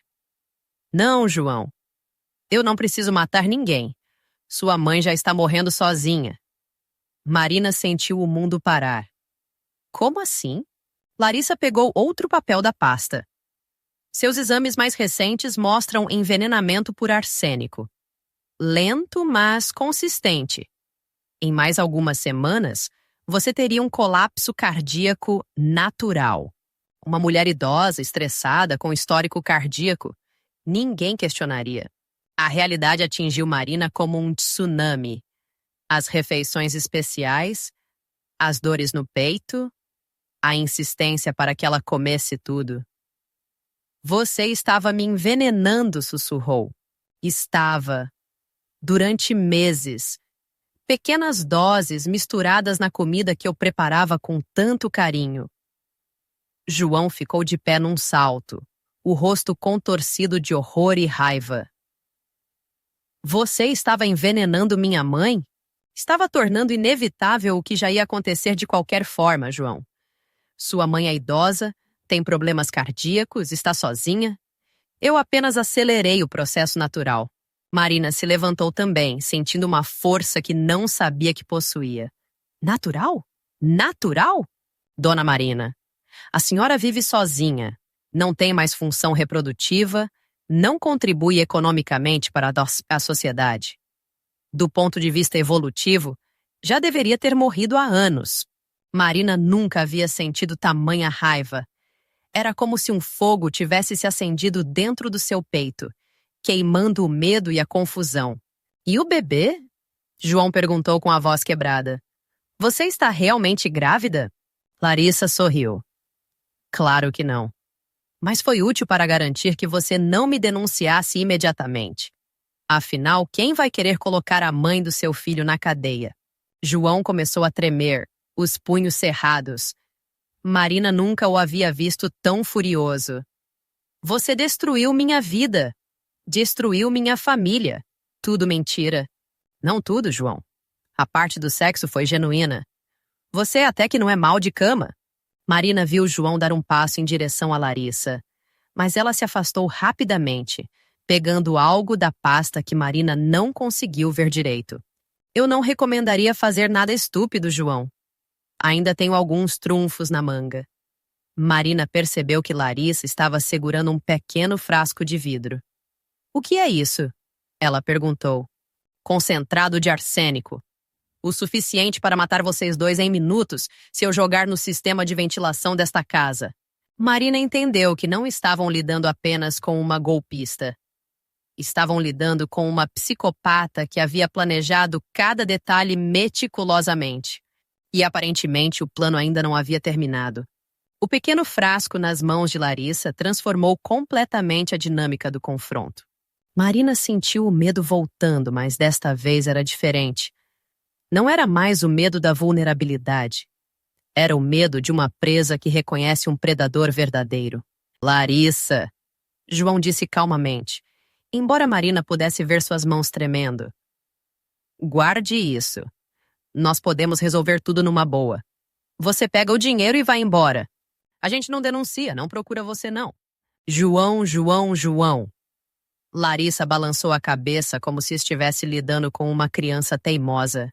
Não, João. Eu não preciso matar ninguém. Sua mãe já está morrendo sozinha. Marina sentiu o mundo parar. Como assim? Larissa pegou outro papel da pasta. Seus exames mais recentes mostram envenenamento por arsênico. Lento, mas consistente. Em mais algumas semanas, você teria um colapso cardíaco natural. Uma mulher idosa, estressada, com histórico cardíaco. Ninguém questionaria. A realidade atingiu Marina como um tsunami. As refeições especiais, as dores no peito, a insistência para que ela comesse tudo. Você estava me envenenando, sussurrou. Estava. Durante meses. Pequenas doses misturadas na comida que eu preparava com tanto carinho. João ficou de pé num salto, o rosto contorcido de horror e raiva. Você estava envenenando minha mãe? Estava tornando inevitável o que já ia acontecer de qualquer forma, João. Sua mãe é idosa, tem problemas cardíacos, está sozinha. Eu apenas acelerei o processo natural. Marina se levantou também, sentindo uma força que não sabia que possuía. Natural? Natural? Dona Marina, a senhora vive sozinha, não tem mais função reprodutiva, não contribui economicamente para a sociedade. Do ponto de vista evolutivo, já deveria ter morrido há anos. Marina nunca havia sentido tamanha raiva. Era como se um fogo tivesse se acendido dentro do seu peito, queimando o medo e a confusão. E o bebê? João perguntou com a voz quebrada. Você está realmente grávida? Larissa sorriu. Claro que não. Mas foi útil para garantir que você não me denunciasse imediatamente. Afinal, quem vai querer colocar a mãe do seu filho na cadeia? João começou a tremer, os punhos cerrados. Marina nunca o havia visto tão furioso. Você destruiu minha vida. Destruiu minha família. Tudo mentira. Não tudo, João. A parte do sexo foi genuína. Você até que não é mal de cama. Marina viu João dar um passo em direção a Larissa, mas ela se afastou rapidamente, pegando algo da pasta que Marina não conseguiu ver direito. Eu não recomendaria fazer nada estúpido, João. Ainda tenho alguns trunfos na manga. Marina percebeu que Larissa estava segurando um pequeno frasco de vidro. O que é isso? Ela perguntou. Concentrado de arsênico. O suficiente para matar vocês dois em minutos se eu jogar no sistema de ventilação desta casa. Marina entendeu que não estavam lidando apenas com uma golpista. Estavam lidando com uma psicopata que havia planejado cada detalhe meticulosamente. E aparentemente o plano ainda não havia terminado. O pequeno frasco nas mãos de Larissa transformou completamente a dinâmica do confronto. Marina sentiu o medo voltando, mas desta vez era diferente. Não era mais o medo da vulnerabilidade. Era o medo de uma presa que reconhece um predador verdadeiro. Larissa, João disse calmamente, embora Marina pudesse ver suas mãos tremendo. Guarde isso. Nós podemos resolver tudo numa boa. Você pega o dinheiro e vai embora. A gente não denuncia, não procura você não. João, João, João. Larissa balançou a cabeça como se estivesse lidando com uma criança teimosa.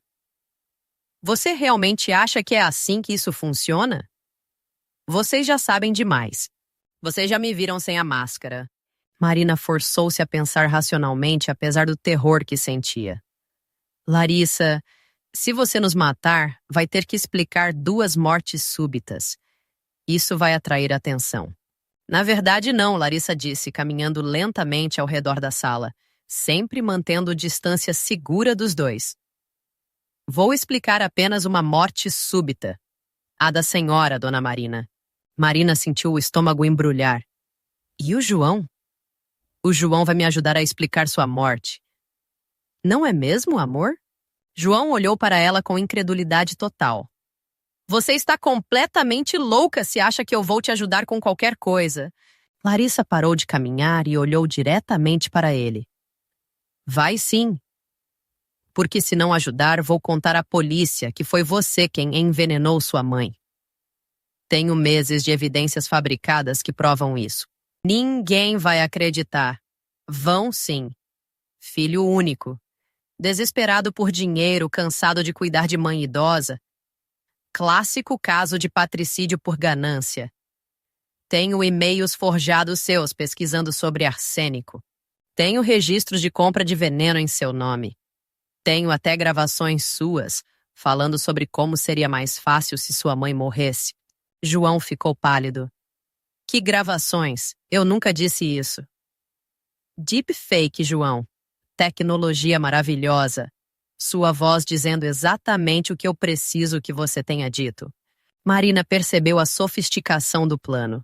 Você realmente acha que é assim que isso funciona? Vocês já sabem demais. Vocês já me viram sem a máscara. Marina forçou-se a pensar racionalmente, apesar do terror que sentia. Larissa, se você nos matar, vai ter que explicar 2 mortes súbitas. Isso vai atrair atenção. Na verdade, não, Larissa disse, caminhando lentamente ao redor da sala, sempre mantendo distância segura dos dois. Vou explicar apenas uma morte súbita. A da senhora, dona Marina. Marina sentiu o estômago embrulhar. E o João? O João vai me ajudar a explicar sua morte. Não é mesmo, amor? João olhou para ela com incredulidade total. Você está completamente louca se acha que eu vou te ajudar com qualquer coisa. Larissa parou de caminhar e olhou diretamente para ele. Vai sim. Porque se não ajudar, vou contar à polícia que foi você quem envenenou sua mãe. Tenho meses de evidências fabricadas que provam isso. Ninguém vai acreditar. Vão sim. Filho único. Desesperado por dinheiro, cansado de cuidar de mãe idosa. Clássico caso de patricídio por ganância. Tenho e-mails forjados seus pesquisando sobre arsênico. Tenho registros de compra de veneno em seu nome. Tenho até gravações suas, falando sobre como seria mais fácil se sua mãe morresse. João ficou pálido. Que gravações? Eu nunca disse isso. Deepfake, João. Tecnologia maravilhosa. Sua voz dizendo exatamente o que eu preciso que você tenha dito. Marina percebeu a sofisticação do plano.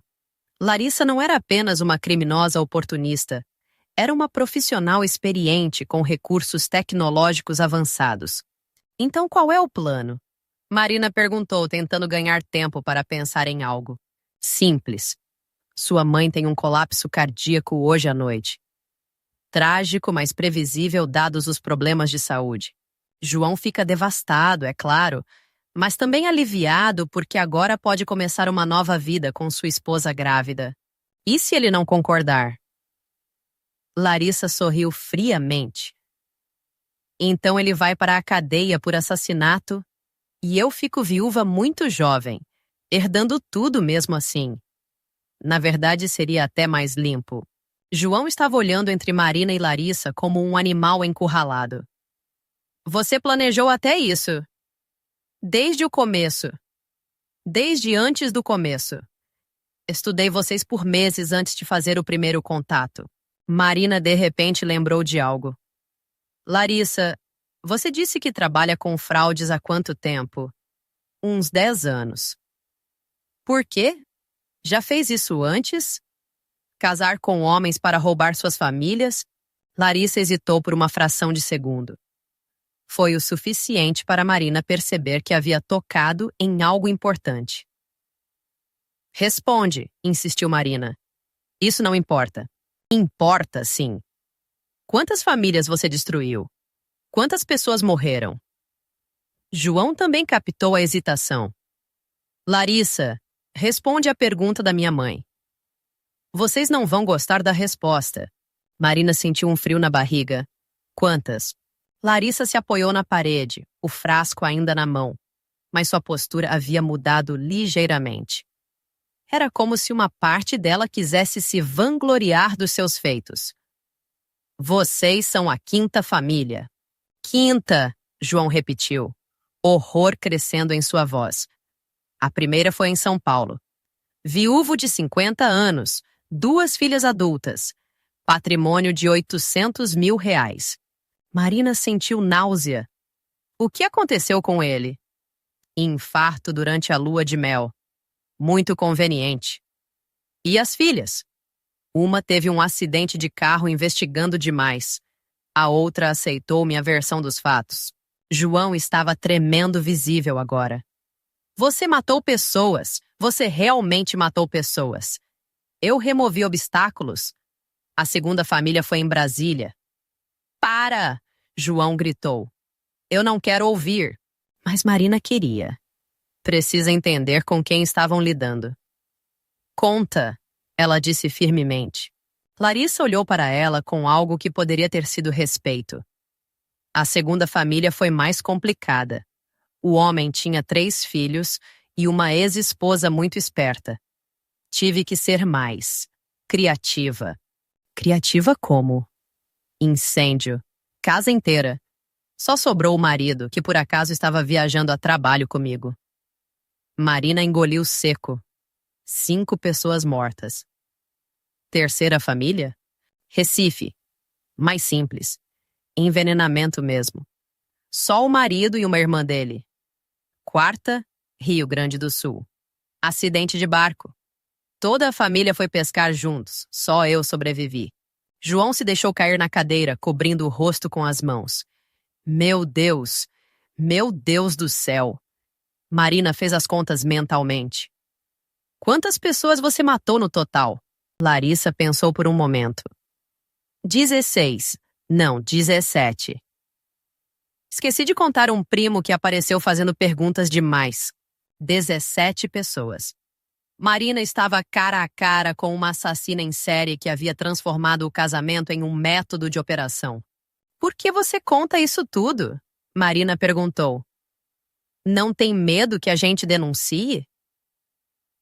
Larissa não era apenas uma criminosa oportunista. Era uma profissional experiente com recursos tecnológicos avançados. Então qual é o plano? Marina perguntou, tentando ganhar tempo para pensar em algo. Simples. Sua mãe tem um colapso cardíaco hoje à noite. Trágico, mas previsível dados os problemas de saúde. João fica devastado, é claro, mas também aliviado porque agora pode começar uma nova vida com sua esposa grávida. E se ele não concordar? Larissa sorriu friamente. Então ele vai para a cadeia por assassinato e eu fico viúva muito jovem, herdando tudo mesmo assim. Na verdade, seria até mais limpo. João estava olhando entre Marina e Larissa como um animal encurralado. Você planejou até isso. Desde o começo. Desde antes do começo. Estudei vocês por meses antes de fazer o primeiro contato. Marina de repente lembrou de algo. Larissa, você disse que trabalha com fraudes há quanto tempo? Uns 10 anos. Por quê? Já fez isso antes? Casar com homens para roubar suas famílias? Larissa hesitou por uma fração de segundo. Foi o suficiente para Marina perceber que havia tocado em algo importante. Responde, insistiu Marina. Isso não importa. Importa, sim. Quantas famílias você destruiu? Quantas pessoas morreram? João também captou a hesitação. Larissa, responde à pergunta da minha mãe. Vocês não vão gostar da resposta. Marina sentiu um frio na barriga. Quantas? Larissa se apoiou na parede, o frasco ainda na mão, mas sua postura havia mudado ligeiramente. Era como se uma parte dela quisesse se vangloriar dos seus feitos. Vocês são a quinta família. Quinta, João repetiu, horror crescendo em sua voz. A primeira foi em São Paulo. Viúvo de 50 anos, 2 filhas adultas, patrimônio de R$ 800.000. Marina sentiu náusea. O que aconteceu com ele? Infarto durante a lua de mel. Muito conveniente. E as filhas? Uma teve um acidente de carro investigando demais. A outra aceitou minha versão dos fatos. João estava tremendo visível agora. Você matou pessoas. Você realmente matou pessoas. Eu removi obstáculos. A segunda família foi em Brasília. Para! João gritou. Eu não quero ouvir. Mas Marina queria. Precisa entender com quem estavam lidando. Conta, ela disse firmemente. Larissa olhou para ela com algo que poderia ter sido respeito. A segunda família foi mais complicada. O homem tinha 3 filhos e uma ex-esposa muito esperta. Tive que ser mais criativa. Criativa como? Incêndio. Casa inteira. Só sobrou o marido, que por acaso estava viajando a trabalho comigo. Marina engoliu seco. 5 pessoas mortas. Terceira família? Recife. Mais simples. Envenenamento mesmo. Só o marido e uma irmã dele. Quarta, Rio Grande do Sul. Acidente de barco. Toda a família foi pescar juntos, só eu sobrevivi. João se deixou cair na cadeira, cobrindo o rosto com as mãos. Meu Deus do céu. Marina fez as contas mentalmente. Quantas pessoas você matou no total? Larissa pensou por um momento. 16. Não, 17. Esqueci de contar um primo que apareceu fazendo perguntas demais. 17 pessoas. Marina estava cara a cara com uma assassina em série que havia transformado o casamento em um método de operação. Por que você conta isso tudo? Marina perguntou. Não tem medo que a gente denuncie?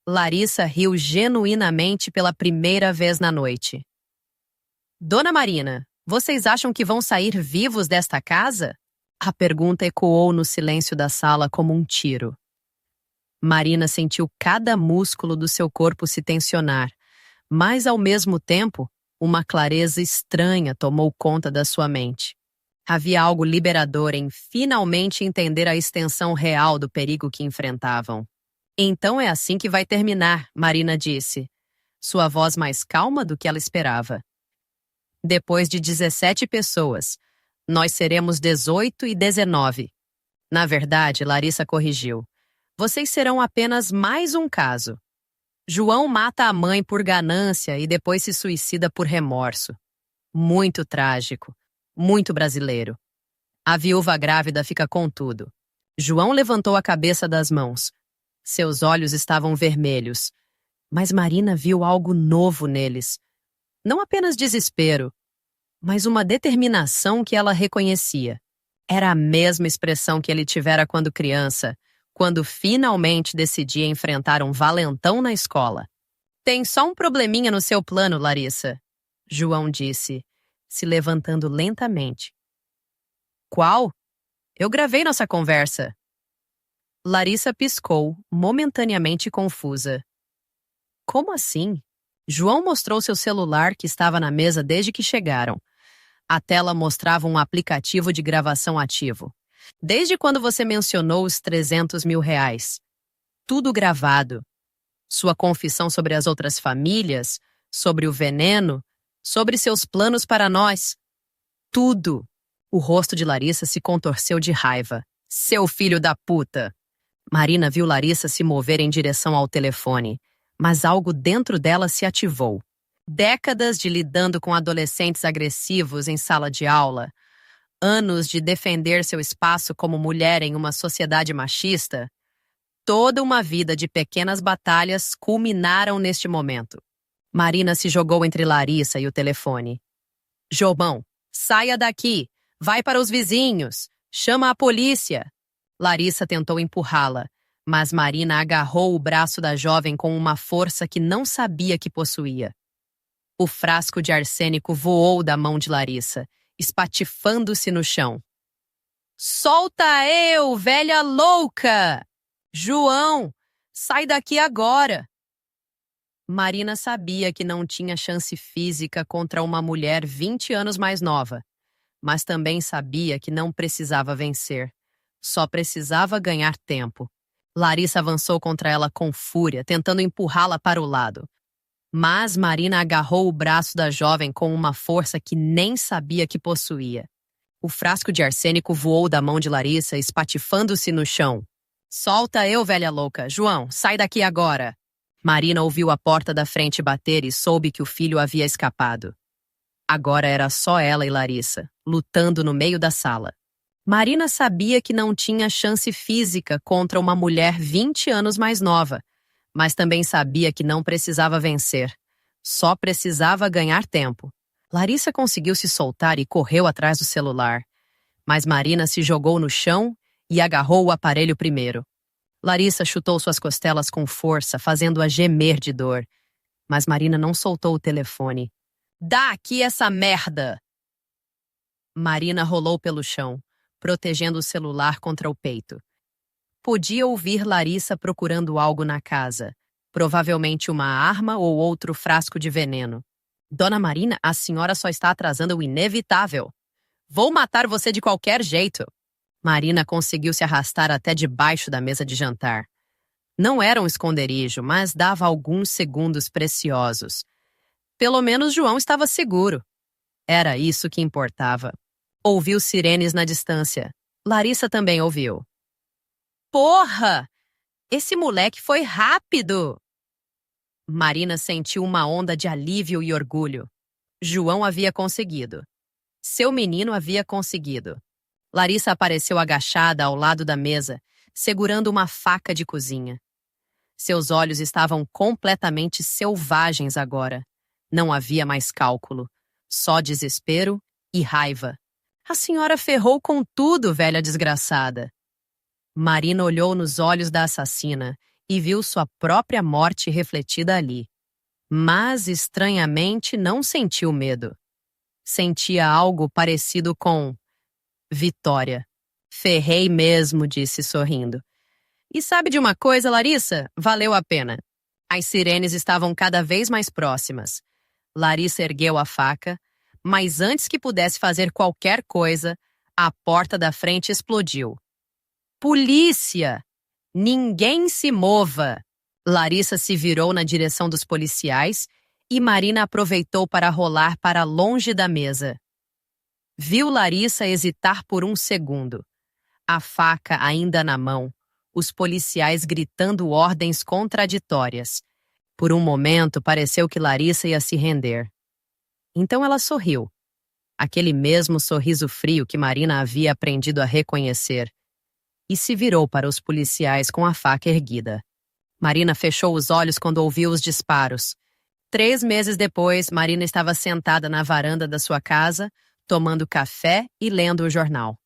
Larissa riu genuinamente pela primeira vez na noite. Dona Marina, vocês acham que vão sair vivos desta casa? A pergunta ecoou no silêncio da sala como um tiro. Marina sentiu cada músculo do seu corpo se tensionar, mas, ao mesmo tempo, uma clareza estranha tomou conta da sua mente. Havia algo liberador em finalmente entender a extensão real do perigo que enfrentavam. Então é assim que vai terminar, Marina disse, sua voz mais calma do que ela esperava. Depois de 17 pessoas, nós seremos 18 e 19. Na verdade, Larissa corrigiu. Vocês serão apenas mais um caso. João mata a mãe por ganância e depois se suicida por remorso. Muito trágico. Muito brasileiro. A viúva grávida fica com tudo. João levantou a cabeça das mãos. Seus olhos estavam vermelhos. Mas Marina viu algo novo neles. Não apenas desespero, mas uma determinação que ela reconhecia. Era a mesma expressão que ele tivera quando criança, quando finalmente decidia enfrentar um valentão na escola. Tem só um probleminha no seu plano, Larissa, João disse, se levantando lentamente. Qual? Eu gravei nossa conversa. Larissa piscou, momentaneamente confusa. Como assim? João mostrou seu celular que estava na mesa desde que chegaram. A tela mostrava um aplicativo de gravação ativo. Desde quando você mencionou os R$ 300.000? Tudo gravado. Sua confissão sobre as outras famílias, sobre o veneno, sobre seus planos para nós. Tudo. O rosto de Larissa se contorceu de raiva. Seu filho da puta! Marina viu Larissa se mover em direção ao telefone, mas algo dentro dela se ativou. Décadas de lidando com adolescentes agressivos em sala de aula, anos de defender seu espaço como mulher em uma sociedade machista, toda uma vida de pequenas batalhas culminaram neste momento. Marina se jogou entre Larissa e o telefone. Jobão, saia daqui! Vai para os vizinhos! Chama a polícia! Larissa tentou empurrá-la, Mas Marina agarrou o braço da jovem com uma força que não sabia que possuía. O frasco de arsênico voou da mão de Larissa, espatifando-se no chão. Solta eu, velha louca! João, sai daqui agora! Marina sabia que não tinha chance física contra uma mulher 20 anos mais nova, mas também sabia que não precisava vencer. Só precisava ganhar tempo. Larissa avançou contra ela com fúria, tentando empurrá-la para o lado. Mas Marina agarrou o braço da jovem com uma força que nem sabia que possuía. O frasco de arsênico voou da mão de Larissa, espatifando-se no chão. Solta eu, velha louca! João, sai daqui agora! Marina ouviu a porta da frente bater e soube que o filho havia escapado. Agora era só ela e Larissa, lutando no meio da sala. Marina sabia que não tinha chance física contra uma mulher 20 anos mais nova, mas também sabia que não precisava vencer. Só precisava ganhar tempo. Larissa conseguiu se soltar e correu atrás do celular, mas Marina se jogou no chão e agarrou o aparelho primeiro. Larissa chutou suas costelas com força, fazendo-a gemer de dor, mas Marina não soltou o telefone. Dá aqui essa merda! Marina rolou pelo chão, protegendo o celular contra o peito. Podia ouvir Larissa procurando algo na casa, provavelmente uma arma ou outro frasco de veneno. Dona Marina, a senhora só está atrasando o inevitável. Vou matar você de qualquer jeito. Marina conseguiu se arrastar até debaixo da mesa de jantar. Não era um esconderijo, mas dava alguns segundos preciosos. Pelo menos João estava seguro. Era isso que importava. Ouviu sirenes na distância. Larissa também ouviu. Porra! Esse moleque foi rápido! Marina sentiu uma onda de alívio e orgulho. João havia conseguido. Seu menino havia conseguido. Larissa apareceu agachada ao lado da mesa, segurando uma faca de cozinha. Seus olhos estavam completamente selvagens agora. Não havia mais cálculo, só desespero e raiva. A senhora ferrou com tudo, velha desgraçada. Marina olhou nos olhos da assassina e viu sua própria morte refletida ali. Mas, estranhamente, não sentiu medo. Sentia algo parecido com vitória. Ferrei mesmo, disse sorrindo. E sabe de uma coisa, Larissa? Valeu a pena. As sirenes estavam cada vez mais próximas. Larissa ergueu a faca, mas antes que pudesse fazer qualquer coisa, a porta da frente explodiu. Polícia! Ninguém se mova! Larissa se virou na direção dos policiais e Marina aproveitou para rolar para longe da mesa. Viu Larissa hesitar por um segundo. A faca ainda na mão, os policiais gritando ordens contraditórias. Por um momento, pareceu que Larissa ia se render. Então ela sorriu. Aquele mesmo sorriso frio que Marina havia aprendido a reconhecer. E se virou para os policiais com a faca erguida. Marina fechou os olhos quando ouviu os disparos. 3 meses depois, Marina estava sentada na varanda da sua casa, tomando café e lendo o jornal.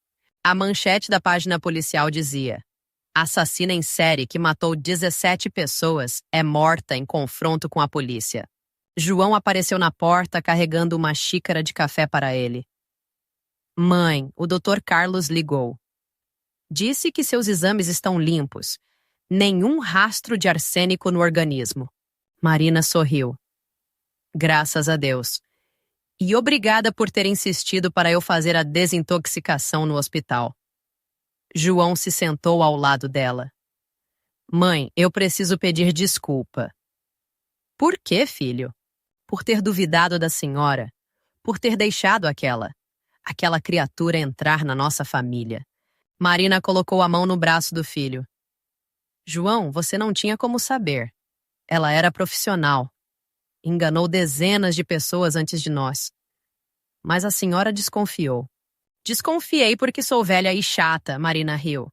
A manchete da página policial dizia: assassina em série que matou 17 pessoas é morta em confronto com a polícia. João apareceu na porta carregando uma xícara de café para ele. Mãe, o Dr. Carlos ligou. Disse que seus exames estão limpos. Nenhum rastro de arsênico no organismo. Marina sorriu. Graças a Deus. E obrigada por ter insistido para eu fazer a desintoxicação no hospital. João se sentou ao lado dela. Mãe, eu preciso pedir desculpa. Por quê, filho? Por ter duvidado da senhora. Por ter deixado aquela criatura entrar na nossa família. Marina colocou a mão no braço do filho. João, você não tinha como saber. Ela era profissional. Enganou dezenas de pessoas antes de nós. Mas a senhora desconfiou. Desconfiei porque sou velha e chata, Marina riu.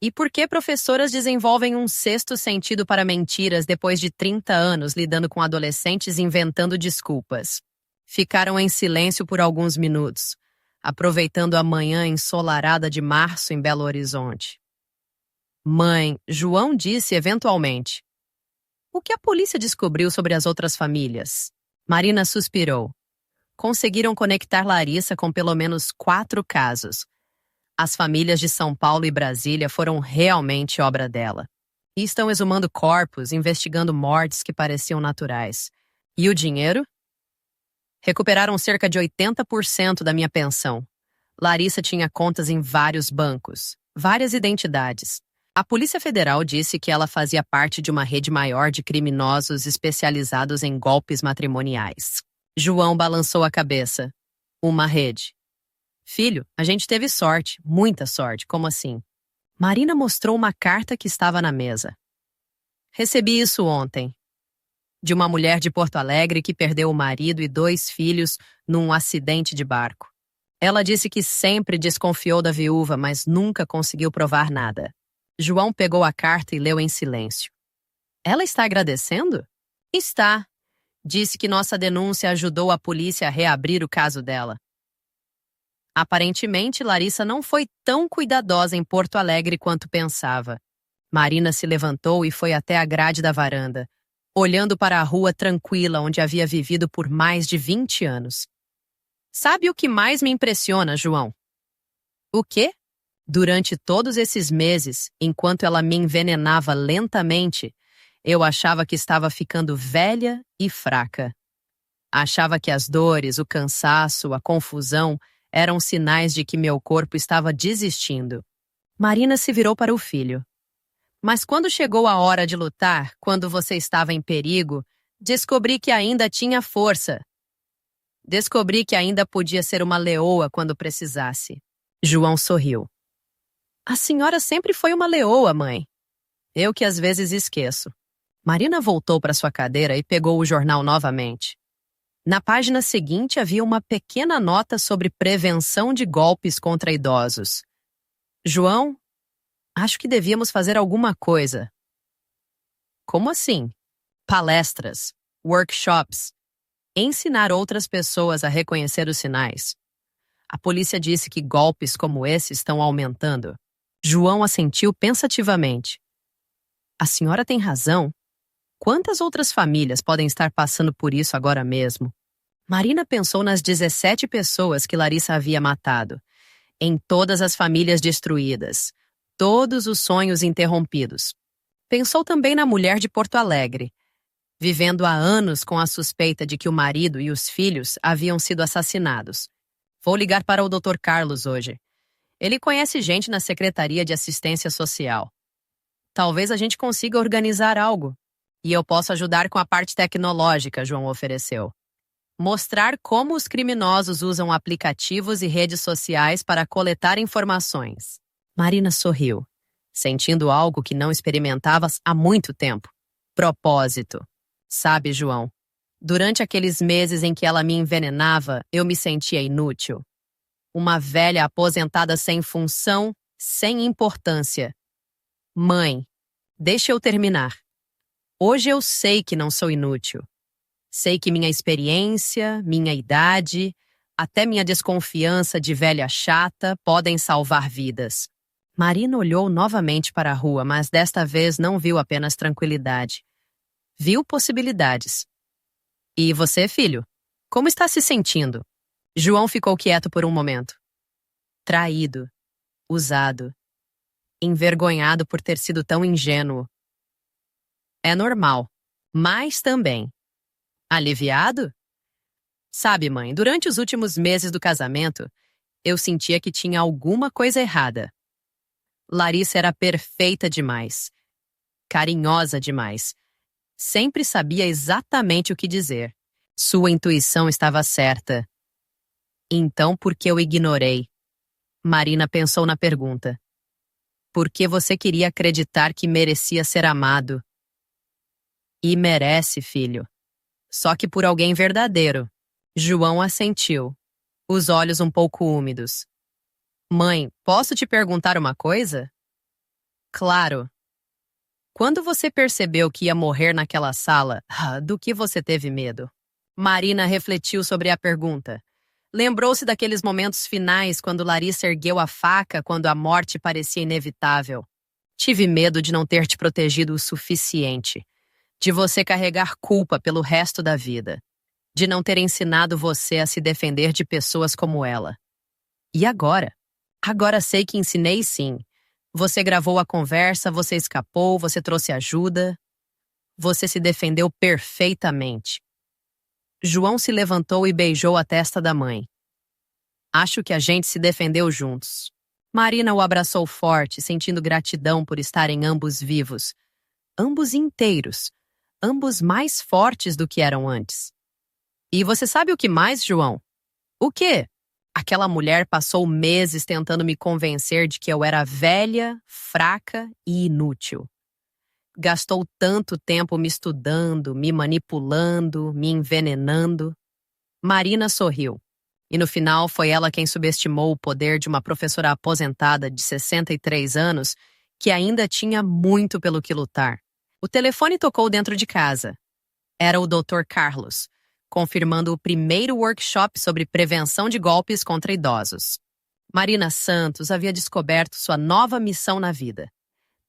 E por que professoras desenvolvem um sexto sentido para mentiras depois de 30 anos lidando com adolescentes inventando desculpas? Ficaram em silêncio por alguns minutos, aproveitando a manhã ensolarada de março em Belo Horizonte. Mãe, João disse eventualmente. O que a polícia descobriu sobre as outras famílias? Marina suspirou. Conseguiram conectar Larissa com pelo menos 4 casos. As famílias de São Paulo e Brasília foram realmente obra dela. E estão exumando corpos, investigando mortes que pareciam naturais. E o dinheiro? Recuperaram cerca de 80% da minha pensão. Larissa tinha contas em vários bancos, várias identidades. A Polícia Federal disse que ela fazia parte de uma rede maior de criminosos especializados em golpes matrimoniais. João balançou a cabeça. Uma rede. Filho, a gente teve sorte, muita sorte, como assim? Marina mostrou uma carta que estava na mesa. Recebi isso ontem. De uma mulher de Porto Alegre que perdeu o marido e 2 filhos num acidente de barco. Ela disse que sempre desconfiou da viúva, mas nunca conseguiu provar nada. João pegou a carta e leu em silêncio. Ela está agradecendo? Está. Disse que nossa denúncia ajudou a polícia a reabrir o caso dela. Aparentemente, Larissa não foi tão cuidadosa em Porto Alegre quanto pensava. Marina se levantou e foi até a grade da varanda, olhando para a rua tranquila onde havia vivido por mais de 20 anos. Sabe o que mais me impressiona, João? O quê? Durante todos esses meses, enquanto ela me envenenava lentamente, eu achava que estava ficando velha e fraca. Achava que as dores, o cansaço, a confusão eram sinais de que meu corpo estava desistindo. Marina se virou para o filho. Mas quando chegou a hora de lutar, quando você estava em perigo, descobri que ainda tinha força. Descobri que ainda podia ser uma leoa quando precisasse. João sorriu. A senhora sempre foi uma leoa, mãe. Eu que às vezes esqueço. Marina voltou para sua cadeira e pegou o jornal novamente. Na página seguinte havia uma pequena nota sobre prevenção de golpes contra idosos. João, acho que devíamos fazer alguma coisa. Como assim? Palestras, workshops, ensinar outras pessoas a reconhecer os sinais. A polícia disse que golpes como esse estão aumentando. João assentiu pensativamente. A senhora tem razão. Quantas outras famílias podem estar passando por isso agora mesmo? Marina pensou nas 17 pessoas que Larissa havia matado, em todas as famílias destruídas, todos os sonhos interrompidos. Pensou também na mulher de Porto Alegre, vivendo há anos com a suspeita de que o marido e os filhos haviam sido assassinados. Vou ligar para o Dr. Carlos hoje. Ele conhece gente na Secretaria de Assistência Social. Talvez a gente consiga organizar algo. E eu posso ajudar com a parte tecnológica, João ofereceu. Mostrar como os criminosos usam aplicativos e redes sociais para coletar informações. Marina sorriu, sentindo algo que não experimentava há muito tempo. Propósito. Sabe, João, durante aqueles meses em que ela me envenenava, eu me sentia inútil. Uma velha aposentada sem função, sem importância. Mãe, deixa eu terminar. Hoje eu sei que não sou inútil. Sei que minha experiência, minha idade, até minha desconfiança de velha chata podem salvar vidas. Marina olhou novamente para a rua, mas desta vez não viu apenas tranquilidade. Viu possibilidades. E você, filho? Como está se sentindo? João ficou quieto por um momento. Traído, usado, envergonhado por ter sido tão ingênuo. É normal, mas também. Aliviado? Sabe, mãe, durante os últimos meses do casamento, eu sentia que tinha alguma coisa errada. Larissa era perfeita demais, carinhosa demais. Sempre sabia exatamente o que dizer. Sua intuição estava certa. Então, por que eu ignorei? Marina pensou na pergunta. Por que você queria acreditar que merecia ser amado? E merece, filho. Só que por alguém verdadeiro. João assentiu, os olhos um pouco úmidos. Mãe, posso te perguntar uma coisa? Claro. Quando você percebeu que ia morrer naquela sala, do que você teve medo? Marina refletiu sobre a pergunta. Lembrou-se daqueles momentos finais quando Larissa ergueu a faca quando a morte parecia inevitável. Tive medo de não ter te protegido o suficiente, de você carregar culpa pelo resto da vida, de não ter ensinado você a se defender de pessoas como ela. E agora? Agora sei que ensinei sim. Você gravou a conversa, você escapou, você trouxe ajuda. Você se defendeu perfeitamente. João se levantou e beijou a testa da mãe. Acho que a gente se defendeu juntos. Marina o abraçou forte, sentindo gratidão por estarem ambos vivos. Ambos inteiros. Ambos mais fortes do que eram antes. E você sabe o que mais, João? O quê? Aquela mulher passou meses tentando me convencer de que eu era velha, fraca e inútil. Gastou tanto tempo me estudando, me manipulando, me envenenando. Marina sorriu. E no final foi ela quem subestimou o poder de uma professora aposentada de 63 anos que ainda tinha muito pelo que lutar. O telefone tocou dentro de casa. Era o Dr. Carlos, confirmando o primeiro workshop sobre prevenção de golpes contra idosos. Marina Santos havia descoberto sua nova missão na vida: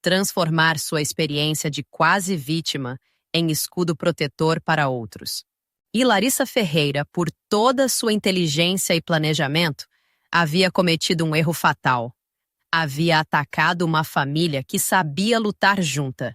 transformar sua experiência de quase vítima em escudo protetor para outros. E Larissa Ferreira, por toda sua inteligência e planejamento, havia cometido um erro fatal. Havia atacado uma família que sabia lutar junta.